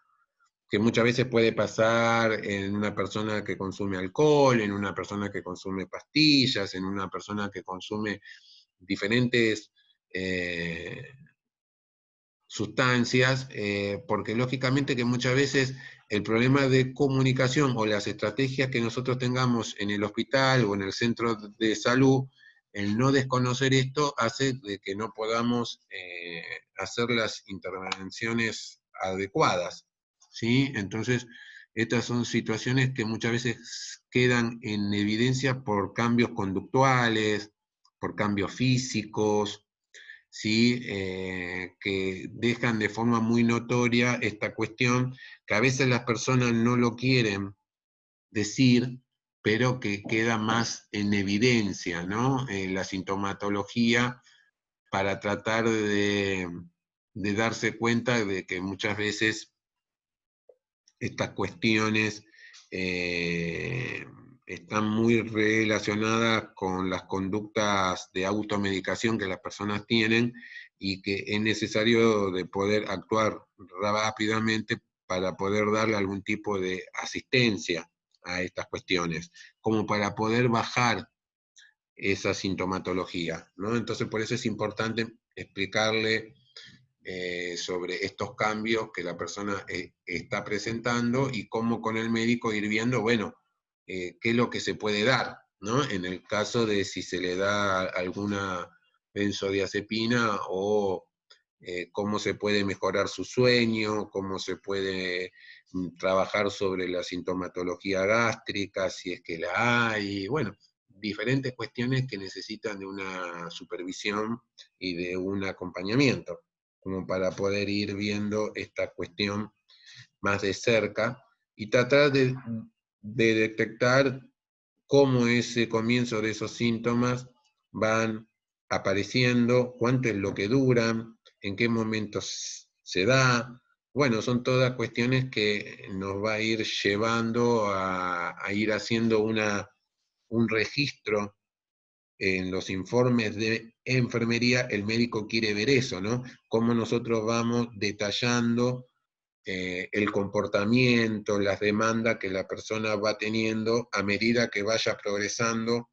que muchas veces puede pasar en una persona que consume alcohol, en una persona que consume pastillas, en una persona que consume diferentes sustancias, porque lógicamente que muchas veces el problema de comunicación o las estrategias que nosotros tengamos en el hospital o en el centro de salud, el no desconocer esto hace de que no podamos hacer las intervenciones adecuadas, ¿sí? Entonces, estas son situaciones que muchas veces quedan en evidencia por cambios conductuales, por cambios físicos, ¿sí? Que dejan de forma muy notoria esta cuestión, que a veces las personas no lo quieren decir, pero que queda más en evidencia, ¿no? La sintomatología, para tratar de darse cuenta de que muchas veces estas cuestiones están muy relacionadas con las conductas de automedicación que las personas tienen y que es necesario de poder actuar rápidamente para poder darle algún tipo de asistencia a estas cuestiones, como para poder bajar esa sintomatología, ¿no? Entonces por eso es importante explicarle sobre estos cambios que la persona está presentando y cómo con el médico ir viendo, bueno, qué es lo que se puede dar, ¿no? En el caso de si se le da alguna benzodiazepina o cómo se puede mejorar su sueño, cómo se puede trabajar sobre la sintomatología gástrica, si es que la hay, bueno, diferentes cuestiones que necesitan de una supervisión y de un acompañamiento, como para poder ir viendo esta cuestión más de cerca y tratar de detectar cómo ese comienzo de esos síntomas van apareciendo, cuánto es lo que duran, en qué momentos se da. Bueno, son todas cuestiones que nos va a ir llevando a ir haciendo un registro en los informes de enfermería. El médico quiere ver eso, ¿no? Cómo nosotros vamos detallando el comportamiento, las demandas que la persona va teniendo a medida que vaya progresando.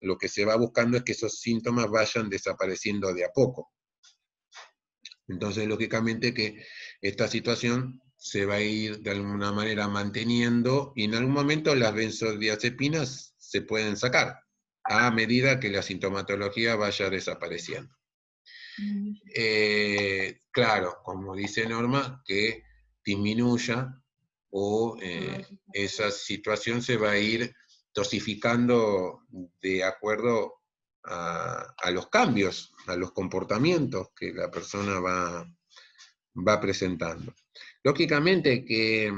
Lo que se va buscando es que esos síntomas vayan desapareciendo de a poco. Entonces, lógicamente que esta situación se va a ir de alguna manera manteniendo y en algún momento las benzodiazepinas se pueden sacar a medida que la sintomatología vaya desapareciendo. Claro, como dice Norma, que disminuya o esa situación se va a ir dosificando de acuerdo a los cambios, a los comportamientos que la persona va presentando. Lógicamente que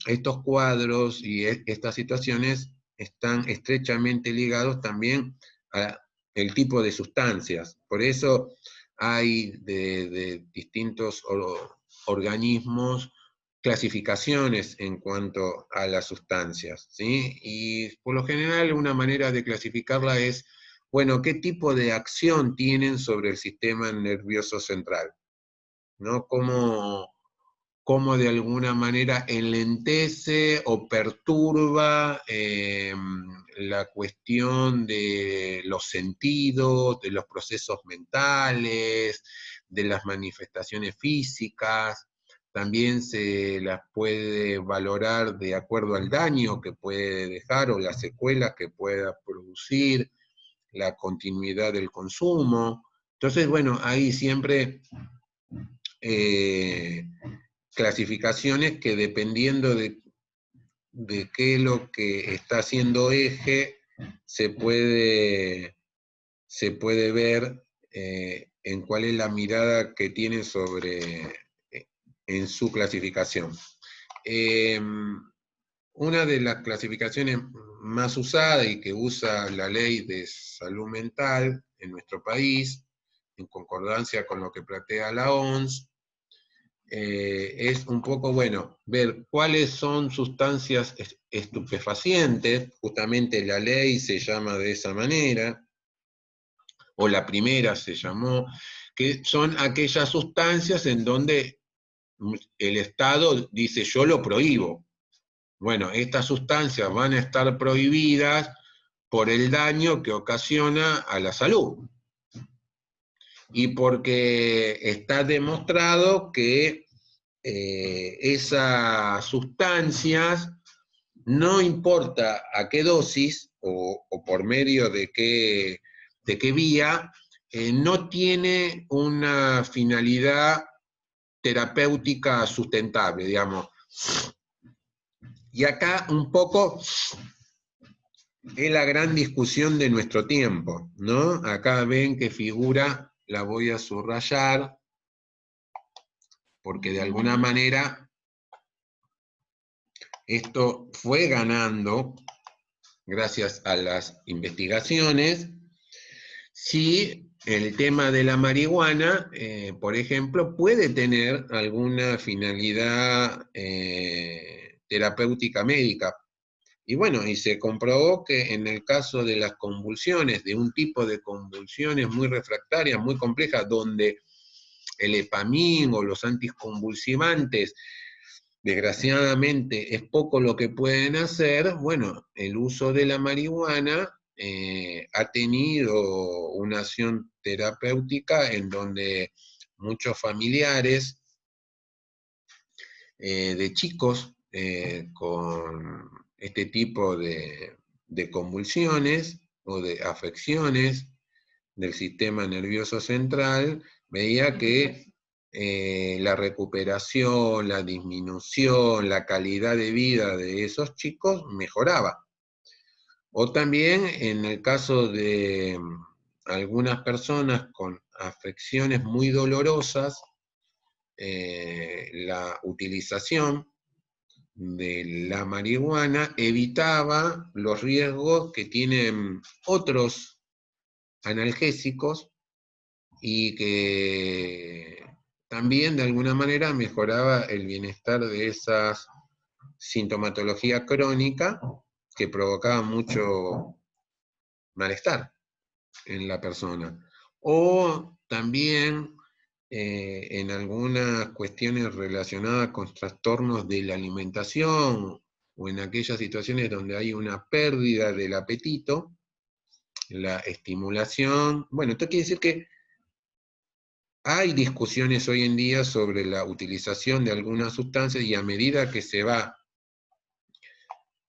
estos cuadros y estas situaciones están estrechamente ligados también al tipo de sustancias. Por eso hay de distintos organismos clasificaciones en cuanto a las sustancias, ¿sí? Y por lo general una manera de clasificarla es, bueno, ¿qué tipo de acción tienen sobre el sistema nervioso central? ¿No? ¿Cómo de alguna manera enlentece o perturba la cuestión de los sentidos, de los procesos mentales, de las manifestaciones físicas? También se las puede valorar de acuerdo al daño que puede dejar o las secuelas que pueda producir, la continuidad del consumo. Entonces, bueno, ahí siempre clasificaciones que dependiendo de qué es lo que está haciendo eje, se puede ver en cuál es la mirada que tiene sobre en su clasificación. Una de las clasificaciones más usadas y que usa la ley de salud mental en nuestro país, en concordancia con lo que plantea la OMS, es un poco, bueno, ver cuáles son sustancias estupefacientes, justamente la ley se llama de esa manera, o la primera se llamó, que son aquellas sustancias en donde el Estado dice yo lo prohíbo. Bueno, estas sustancias van a estar prohibidas por el daño que ocasiona a la salud. Y porque está demostrado que esas sustancias, no importa a qué dosis o por medio de qué vía, no tiene una finalidad terapéutica sustentable, digamos. Y acá un poco es la gran discusión de nuestro tiempo, ¿no? Acá ven que figura, la voy a subrayar, porque de alguna manera esto fue ganando, gracias a las investigaciones, si el tema de la marihuana, por ejemplo, puede tener alguna finalidad terapéutica médica. Y bueno, y se comprobó que en el caso de las convulsiones, de un tipo de convulsiones muy refractarias, muy complejas, donde el epamín o los anticonvulsivantes, desgraciadamente, es poco lo que pueden hacer, bueno, el uso de la marihuana ha tenido una acción terapéutica en donde muchos familiares de chicos con este tipo de convulsiones o de afecciones del sistema nervioso central, veía que la recuperación, la disminución, la calidad de vida de esos chicos mejoraba. O también en el caso de algunas personas con afecciones muy dolorosas, la utilización de la marihuana evitaba los riesgos que tienen otros analgésicos y que también de alguna manera mejoraba el bienestar de esa sintomatología crónica que provocaba mucho malestar en la persona. O también en algunas cuestiones relacionadas con trastornos de la alimentación o en aquellas situaciones donde hay una pérdida del apetito, la estimulación. Bueno, esto quiere decir que hay discusiones hoy en día sobre la utilización de algunas sustancias y a medida que se va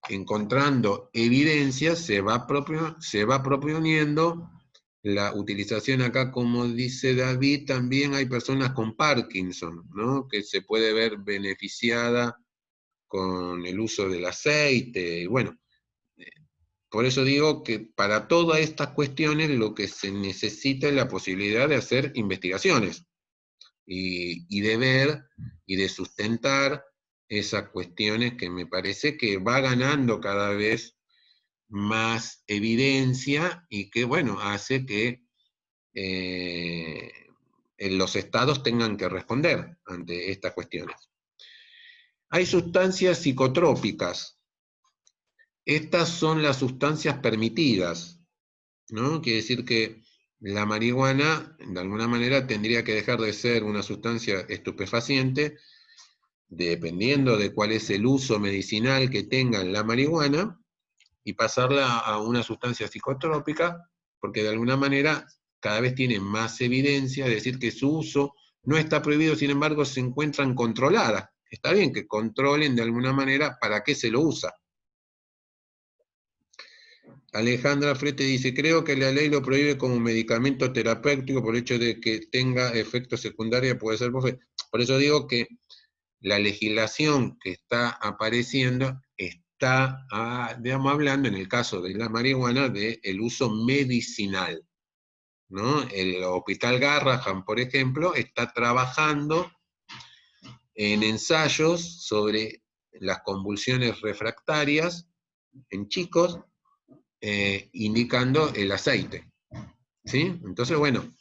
encontrando evidencias, se va proponiendo la utilización acá, como dice David, también hay personas con Parkinson, ¿no? Que se puede ver beneficiada con el uso del aceite, y bueno, por eso digo que para todas estas cuestiones lo que se necesita es la posibilidad de hacer investigaciones y de ver y de sustentar esas cuestiones que me parece que va ganando cada vez más evidencia y que, bueno, hace que los estados tengan que responder ante estas cuestiones. Hay sustancias psicotrópicas. Estas son las sustancias permitidas, ¿no? Quiere decir que la marihuana, de alguna manera, tendría que dejar de ser una sustancia estupefaciente, dependiendo de cuál es el uso medicinal que tenga la marihuana, y pasarla a una sustancia psicotrópica, porque de alguna manera cada vez tiene más evidencia, es decir, que su uso no está prohibido, sin embargo se encuentran controladas. Está bien que controlen de alguna manera para qué se lo usa. Alejandra Frete dice, creo que la ley lo prohíbe como medicamento terapéutico por el hecho de que tenga efectos secundarios, puede ser por eso digo que la legislación que está apareciendo está, digamos, hablando en el caso de la marihuana del uso medicinal, ¿no? El Hospital Garrahan, por ejemplo, está trabajando en ensayos sobre las convulsiones refractarias en chicos, indicando el aceite, ¿sí? Entonces, bueno,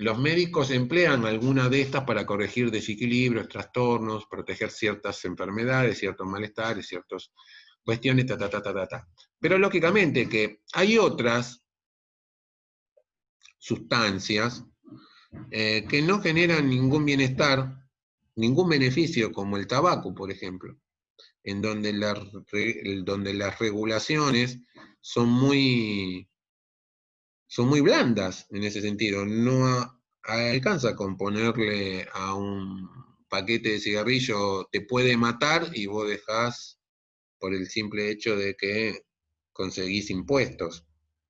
los médicos emplean alguna de estas para corregir desequilibrios, trastornos, proteger ciertas enfermedades, ciertos malestares, ciertas cuestiones, Pero lógicamente que hay otras sustancias que no generan ningún bienestar, ningún beneficio, como el tabaco, por ejemplo, en donde las regulaciones son muy blandas en ese sentido. No alcanza con ponerle a un paquete de cigarrillo, te puede matar, y vos dejás por el simple hecho de que conseguís impuestos,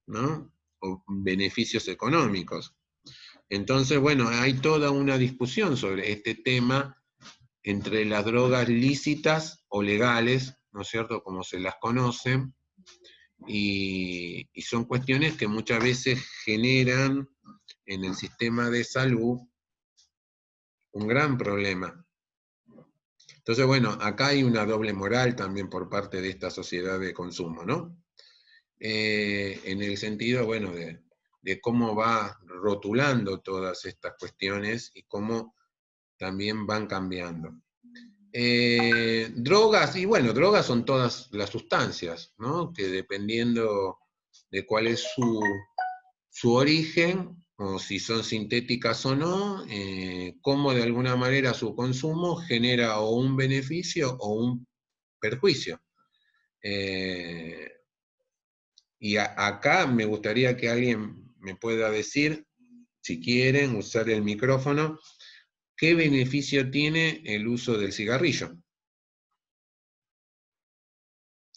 ¿no? O beneficios económicos. Entonces, bueno, hay toda una discusión sobre este tema entre las drogas lícitas o legales, ¿no es cierto?, como se las conocen, y son cuestiones que muchas veces generan en el sistema de salud un gran problema. Entonces, bueno, acá hay una doble moral también por parte de esta sociedad de consumo, ¿no? En el sentido, bueno, de cómo va rotulando todas estas cuestiones y cómo también van cambiando. Drogas, y bueno, drogas son todas las sustancias, ¿no? Que dependiendo de cuál es su origen, o si son sintéticas o no, cómo de alguna manera su consumo genera o un beneficio o un perjuicio. Y acá me gustaría que alguien me pueda decir, si quieren usar el micrófono, ¿qué beneficio tiene el uso del cigarrillo?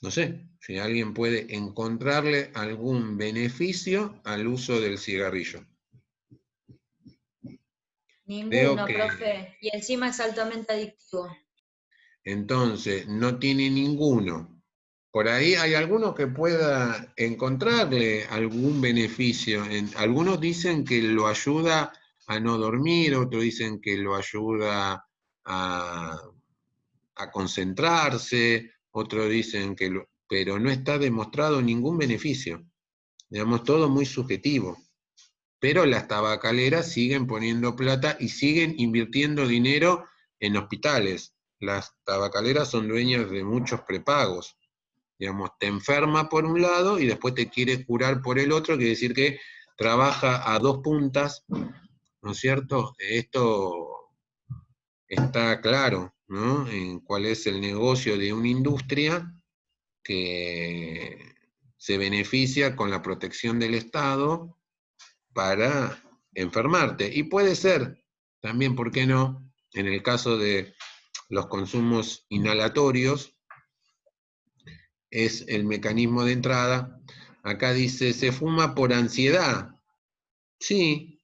No sé, si alguien puede encontrarle algún beneficio al uso del cigarrillo. Ninguno, profe, y encima es altamente adictivo. Entonces, no tiene ninguno. Por ahí hay alguno que pueda encontrarle algún beneficio. Algunos dicen que lo ayuda a no dormir, otros dicen que lo ayuda a concentrarse, otros dicen que pero no está demostrado ningún beneficio. Digamos, todo muy subjetivo. Pero las tabacaleras siguen poniendo plata y siguen invirtiendo dinero en hospitales. Las tabacaleras son dueñas de muchos prepagos. Digamos, te enferma por un lado y después te quiere curar por el otro, quiere decir que trabaja a dos puntas, ¿no es cierto? Esto está claro, ¿no? En cuál es el negocio de una industria que se beneficia con la protección del Estado para enfermarte. Y puede ser, también, ¿por qué no?, en el caso de los consumos inhalatorios, es el mecanismo de entrada. Acá dice, se fuma por ansiedad. Sí,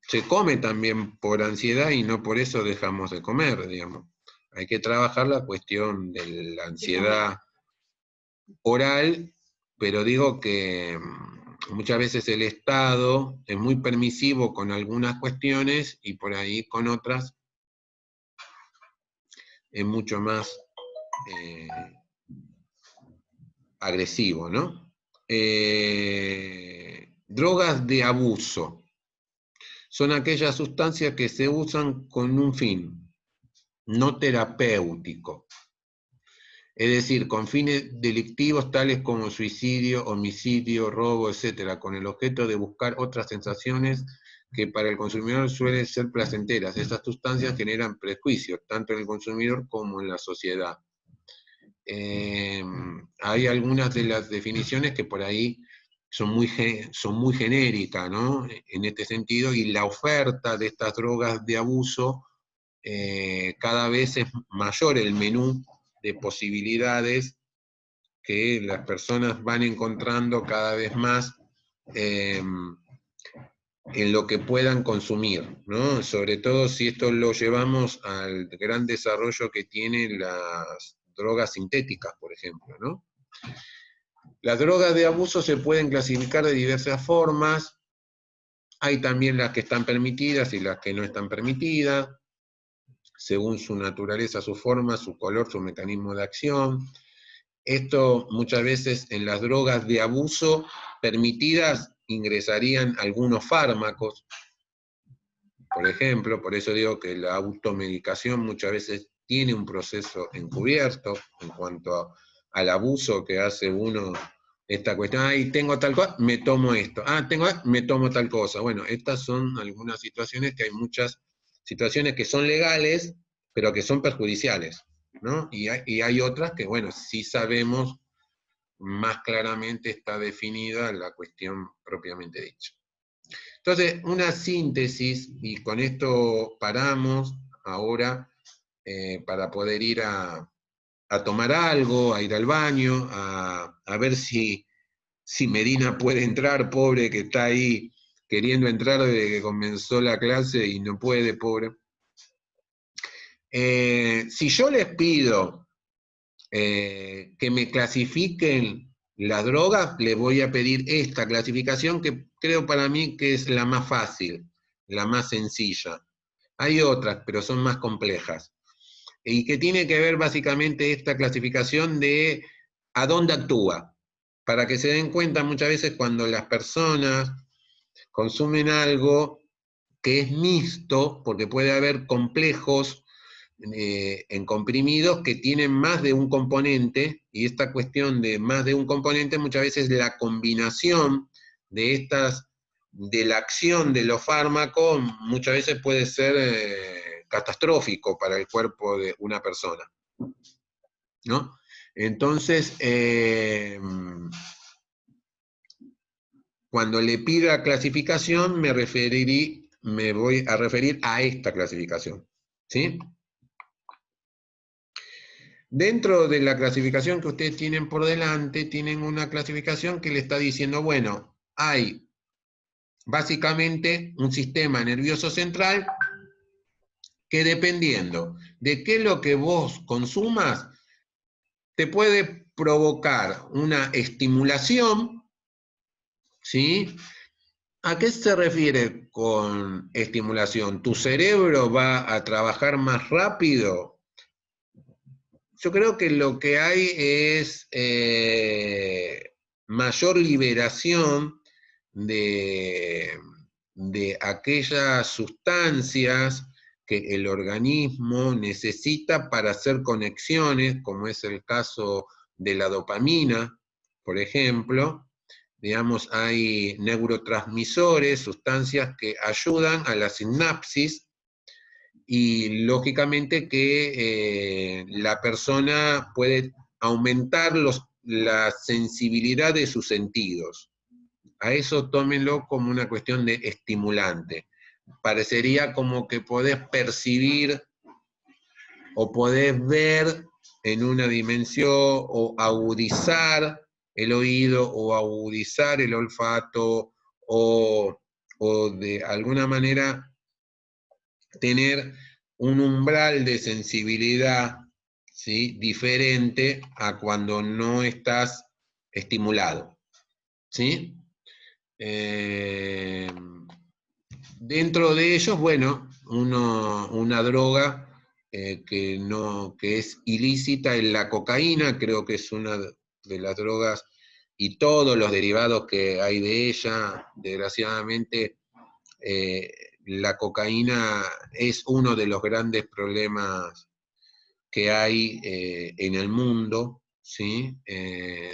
se come también por ansiedad y no por eso dejamos de comer, digamos. Hay que trabajar la cuestión de la ansiedad oral, pero digo que muchas veces el Estado es muy permisivo con algunas cuestiones y por ahí con otras es mucho más agresivo, ¿no? Drogas de abuso. Son aquellas sustancias que se usan con un fin, no terapéutico. Es decir, con fines delictivos tales como suicidio, homicidio, robo, etc., con el objeto de buscar otras sensaciones que para el consumidor suelen ser placenteras. Estas sustancias generan prejuicios, tanto en el consumidor como en la sociedad. Hay algunas de las definiciones que por ahí son muy genéricas, ¿no? En este sentido, y la oferta de estas drogas de abuso cada vez es mayor el menú de posibilidades que las personas van encontrando cada vez más en lo que puedan consumir, ¿no? Sobre todo si esto lo llevamos al gran desarrollo que tienen las drogas sintéticas, por ejemplo, ¿no? Las drogas de abuso se pueden clasificar de diversas formas. Hay también las que están permitidas y las que no están permitidas, según su naturaleza, su forma, su color, su mecanismo de acción. Esto muchas veces en las drogas de abuso permitidas ingresarían algunos fármacos, por ejemplo, por eso digo que la automedicación muchas veces tiene un proceso encubierto en cuanto al abuso que hace uno, esta cuestión, ay, tengo tal cosa, me tomo esto, me tomo tal cosa. Bueno, estas son algunas situaciones que hay muchas situaciones que son legales, pero que son perjudiciales, ¿no? Y hay otras que, bueno, sí sabemos más claramente está definida la cuestión propiamente dicha. Entonces, una síntesis, y con esto paramos ahora para poder ir a tomar algo, a ir al baño, a ver si Medina puede entrar, pobre, que está ahí queriendo entrar desde que comenzó la clase y no puede, pobre. Si yo les pido que me clasifiquen las drogas, les voy a pedir esta clasificación que creo para mí que es la más fácil, la más sencilla. Hay otras, pero son más complejas. Y que tiene que ver básicamente esta clasificación de a dónde actúa. Para que se den cuenta muchas veces cuando las personas consumen algo que es mixto, porque puede haber complejos en comprimidos que tienen más de un componente, y esta cuestión de más de un componente muchas veces la combinación de estas, de la acción de los fármacos, muchas veces puede ser catastrófico para el cuerpo de una persona, ¿no? Entonces, cuando le pida clasificación, me voy a referir a esta clasificación, ¿sí? Dentro de la clasificación que ustedes tienen por delante, tienen una clasificación que le está diciendo, bueno, hay básicamente un sistema nervioso central que dependiendo de qué es lo que vos consumas, te puede provocar una estimulación, ¿sí? ¿A qué se refiere con estimulación? ¿Tu cerebro va a trabajar más rápido? Yo creo que lo que hay es mayor liberación de aquellas sustancias que el organismo necesita para hacer conexiones, como es el caso de la dopamina, por ejemplo. Digamos, hay neurotransmisores, sustancias que ayudan a la sinapsis, y lógicamente que la persona puede aumentar la sensibilidad de sus sentidos. A eso tómenlo como una cuestión de estimulante. Parecería como que podés percibir o podés ver en una dimensión o agudizar el oído o agudizar el olfato o de alguna manera tener un umbral de sensibilidad, ¿sí?, diferente a cuando no estás estimulado, ¿sí? Dentro de ellos, bueno, una droga que es ilícita es la cocaína, creo que es una de las drogas y todos los derivados que hay de ella, desgraciadamente, la cocaína es uno de los grandes problemas que hay en el mundo, ¿sí?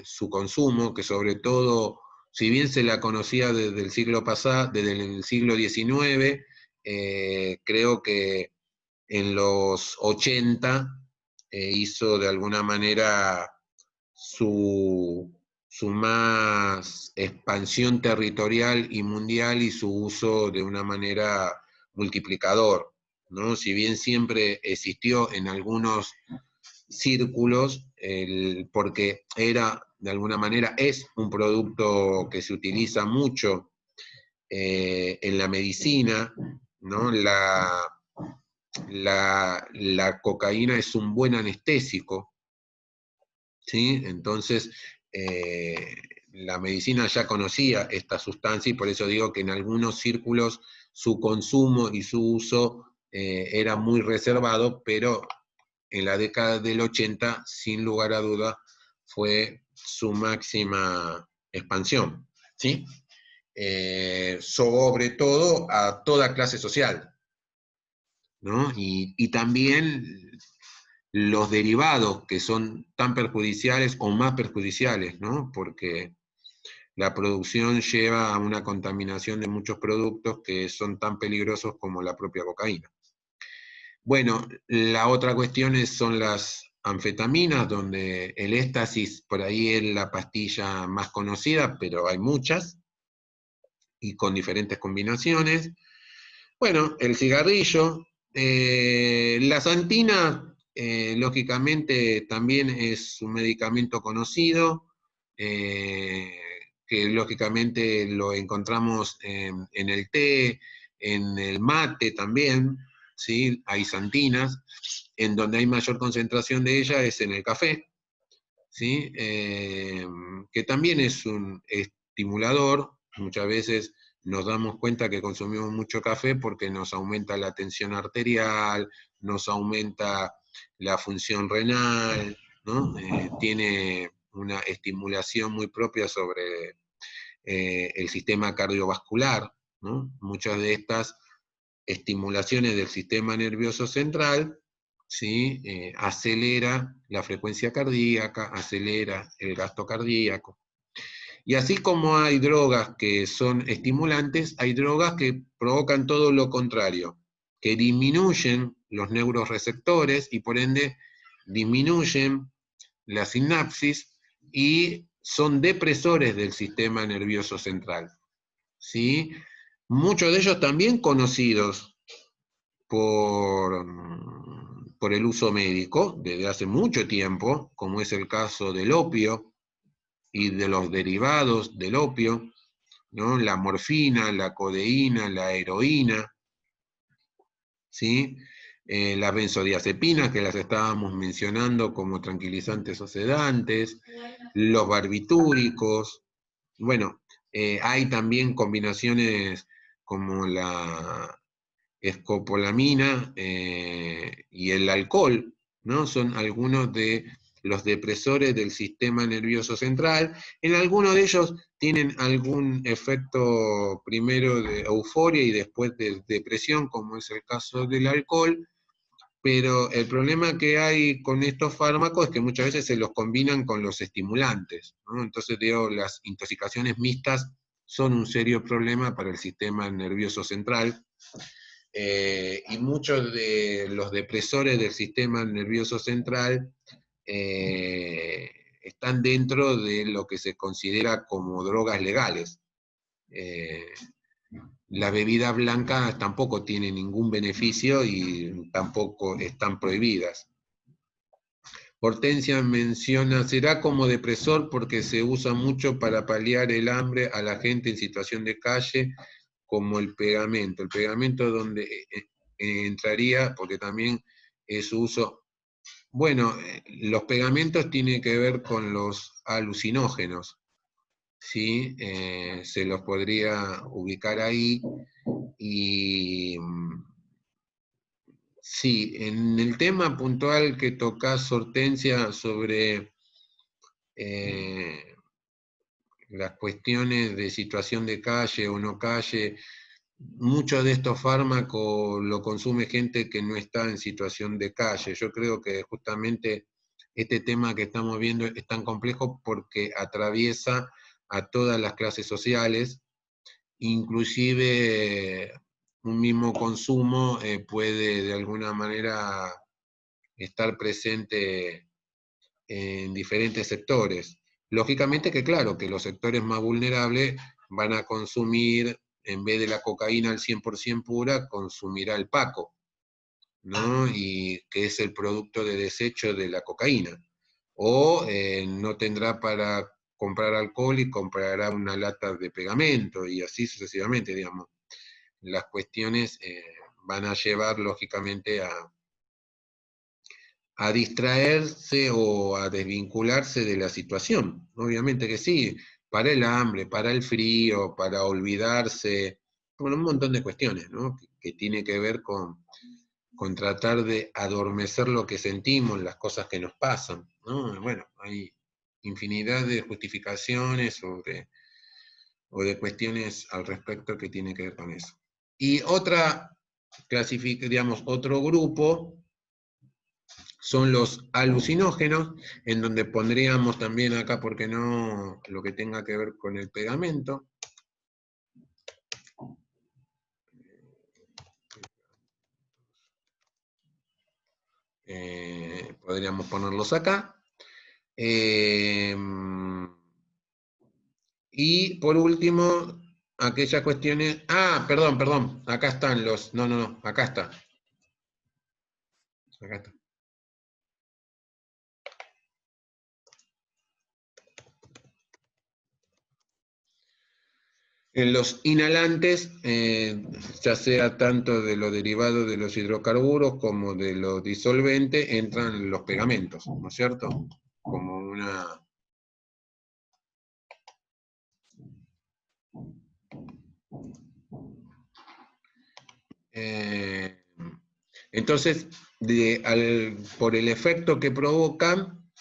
Su consumo, que sobre todo, si bien se la conocía desde el siglo pasado, desde el siglo XIX, creo que en los 80 hizo de alguna manera su más expansión territorial y mundial y su uso de una manera multiplicador, ¿no? Si bien siempre existió en algunos círculos, porque era, de alguna manera, es un producto que se utiliza mucho en la medicina, ¿no? La cocaína es un buen anestésico, ¿sí? Entonces, la medicina ya conocía esta sustancia y por eso digo que en algunos círculos su consumo y su uso era muy reservado, pero en la década del 80, sin lugar a duda, fue su máxima expansión, ¿sí? Sobre todo a toda clase social, ¿no? Y también los derivados que son tan perjudiciales o más perjudiciales, ¿no? Porque la producción lleva a una contaminación de muchos productos que son tan peligrosos como la propia cocaína. Bueno, la otra cuestión son las anfetaminas, donde el éxtasis por ahí es la pastilla más conocida, pero hay muchas y con diferentes combinaciones. Bueno, el cigarrillo, la santina, lógicamente también es un medicamento conocido, que lógicamente lo encontramos en el té, en el mate también, ¿sí? Hay santinas, en donde hay mayor concentración de ella es en el café, ¿sí? Que también es un estimulador, muchas veces nos damos cuenta que consumimos mucho café porque nos aumenta la tensión arterial, nos aumenta la función renal, ¿no? Tiene una estimulación muy propia sobre el sistema cardiovascular, ¿no? Muchas de estas estimulaciones del sistema nervioso central, ¿sí? Acelera la frecuencia cardíaca, acelera el gasto cardíaco. Y así como hay drogas que son estimulantes, hay drogas que provocan todo lo contrario, que disminuyen los neuroreceptores y por ende disminuyen la sinapsis y son depresores del sistema nervioso central, ¿sí? Muchos de ellos también conocidos por, por el uso médico desde hace mucho tiempo, como es el caso del opio y de los derivados del opio, ¿no? La morfina, la codeína, la heroína, ¿sí? Las benzodiazepinas, que las estábamos mencionando como tranquilizantes o sedantes, los barbitúricos, bueno, hay también combinaciones como la escopolamina y el alcohol, ¿no? Son algunos de los depresores del sistema nervioso central. En algunos de ellos tienen algún efecto primero de euforia y después de depresión, como es el caso del alcohol, pero el problema que hay con estos fármacos es que muchas veces se los combinan con los estimulantes, ¿no? Entonces, digo, las intoxicaciones mixtas son un serio problema para el sistema nervioso central, y muchos de los depresores del sistema nervioso central están dentro de lo que se considera como drogas legales. Las bebidas blancas tampoco tienen ningún beneficio y tampoco están prohibidas. Hortensia menciona, será como depresor porque se usa mucho para paliar el hambre a la gente en situación de calle, como el pegamento. El pegamento donde entraría, porque también es su uso. Bueno, los pegamentos tienen que ver con los alucinógenos, ¿sí? Se los podría ubicar ahí. Y sí, en el tema puntual que tocas, Hortensia, sobre las cuestiones de situación de calle o no calle, muchos de estos fármacos lo consume gente que no está en situación de calle. Yo creo que justamente este tema que estamos viendo es tan complejo porque atraviesa a todas las clases sociales, inclusive un mismo consumo puede de alguna manera estar presente en diferentes sectores. Lógicamente que claro, que los sectores más vulnerables van a consumir, en vez de la cocaína al 100% pura, consumirá el paco, ¿no? Y que es el producto de desecho de la cocaína. O no tendrá para comprar alcohol y comprará una lata de pegamento, y así sucesivamente, digamos. Las cuestiones van a llevar, lógicamente, a distraerse o a desvincularse de la situación. Obviamente que sí, para el hambre, para el frío, para olvidarse, bueno, un montón de cuestiones, ¿no? Que tiene que ver con tratar de adormecer lo que sentimos, las cosas que nos pasan, ¿no? Bueno, hay infinidad de justificaciones o de cuestiones al respecto que tiene que ver con eso. Y digamos, otro grupo son los alucinógenos, en donde pondríamos también acá, ¿por qué no?, lo que tenga que ver con el pegamento. Podríamos ponerlos acá. Y por último, aquellas cuestiones... Ah, perdón, acá están los... No, acá está. Acá está. En los inhalantes, ya sea tanto de los derivados de los hidrocarburos como de los disolventes, entran los pegamentos, ¿no es cierto? Como una... entonces, por el efecto que provocan,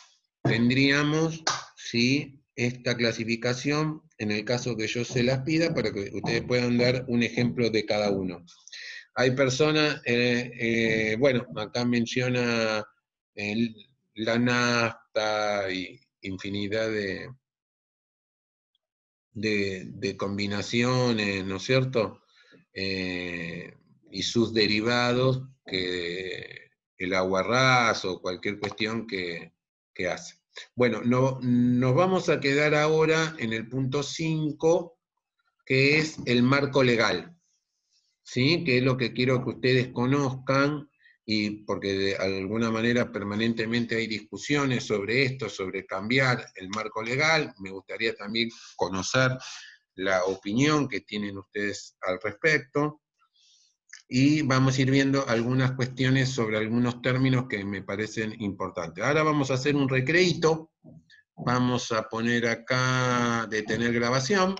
tendríamos, ¿sí?, esta clasificación, en el caso que yo se las pida, para que ustedes puedan dar un ejemplo de cada uno. Hay personas, bueno, acá menciona la nafta y infinidad de combinaciones, ¿no es cierto? Y sus derivados, que el aguarrás o cualquier cuestión que hace. Bueno, nos vamos a quedar ahora en el punto 5, que es el marco legal, ¿sí? Que es lo que quiero que ustedes conozcan, y porque de alguna manera permanentemente hay discusiones sobre esto, sobre cambiar el marco legal. Me gustaría también conocer la opinión que tienen ustedes al respecto. Y vamos a ir viendo algunas cuestiones sobre algunos términos que me parecen importantes. Ahora vamos a hacer un recreíto. Vamos a poner acá detener grabación.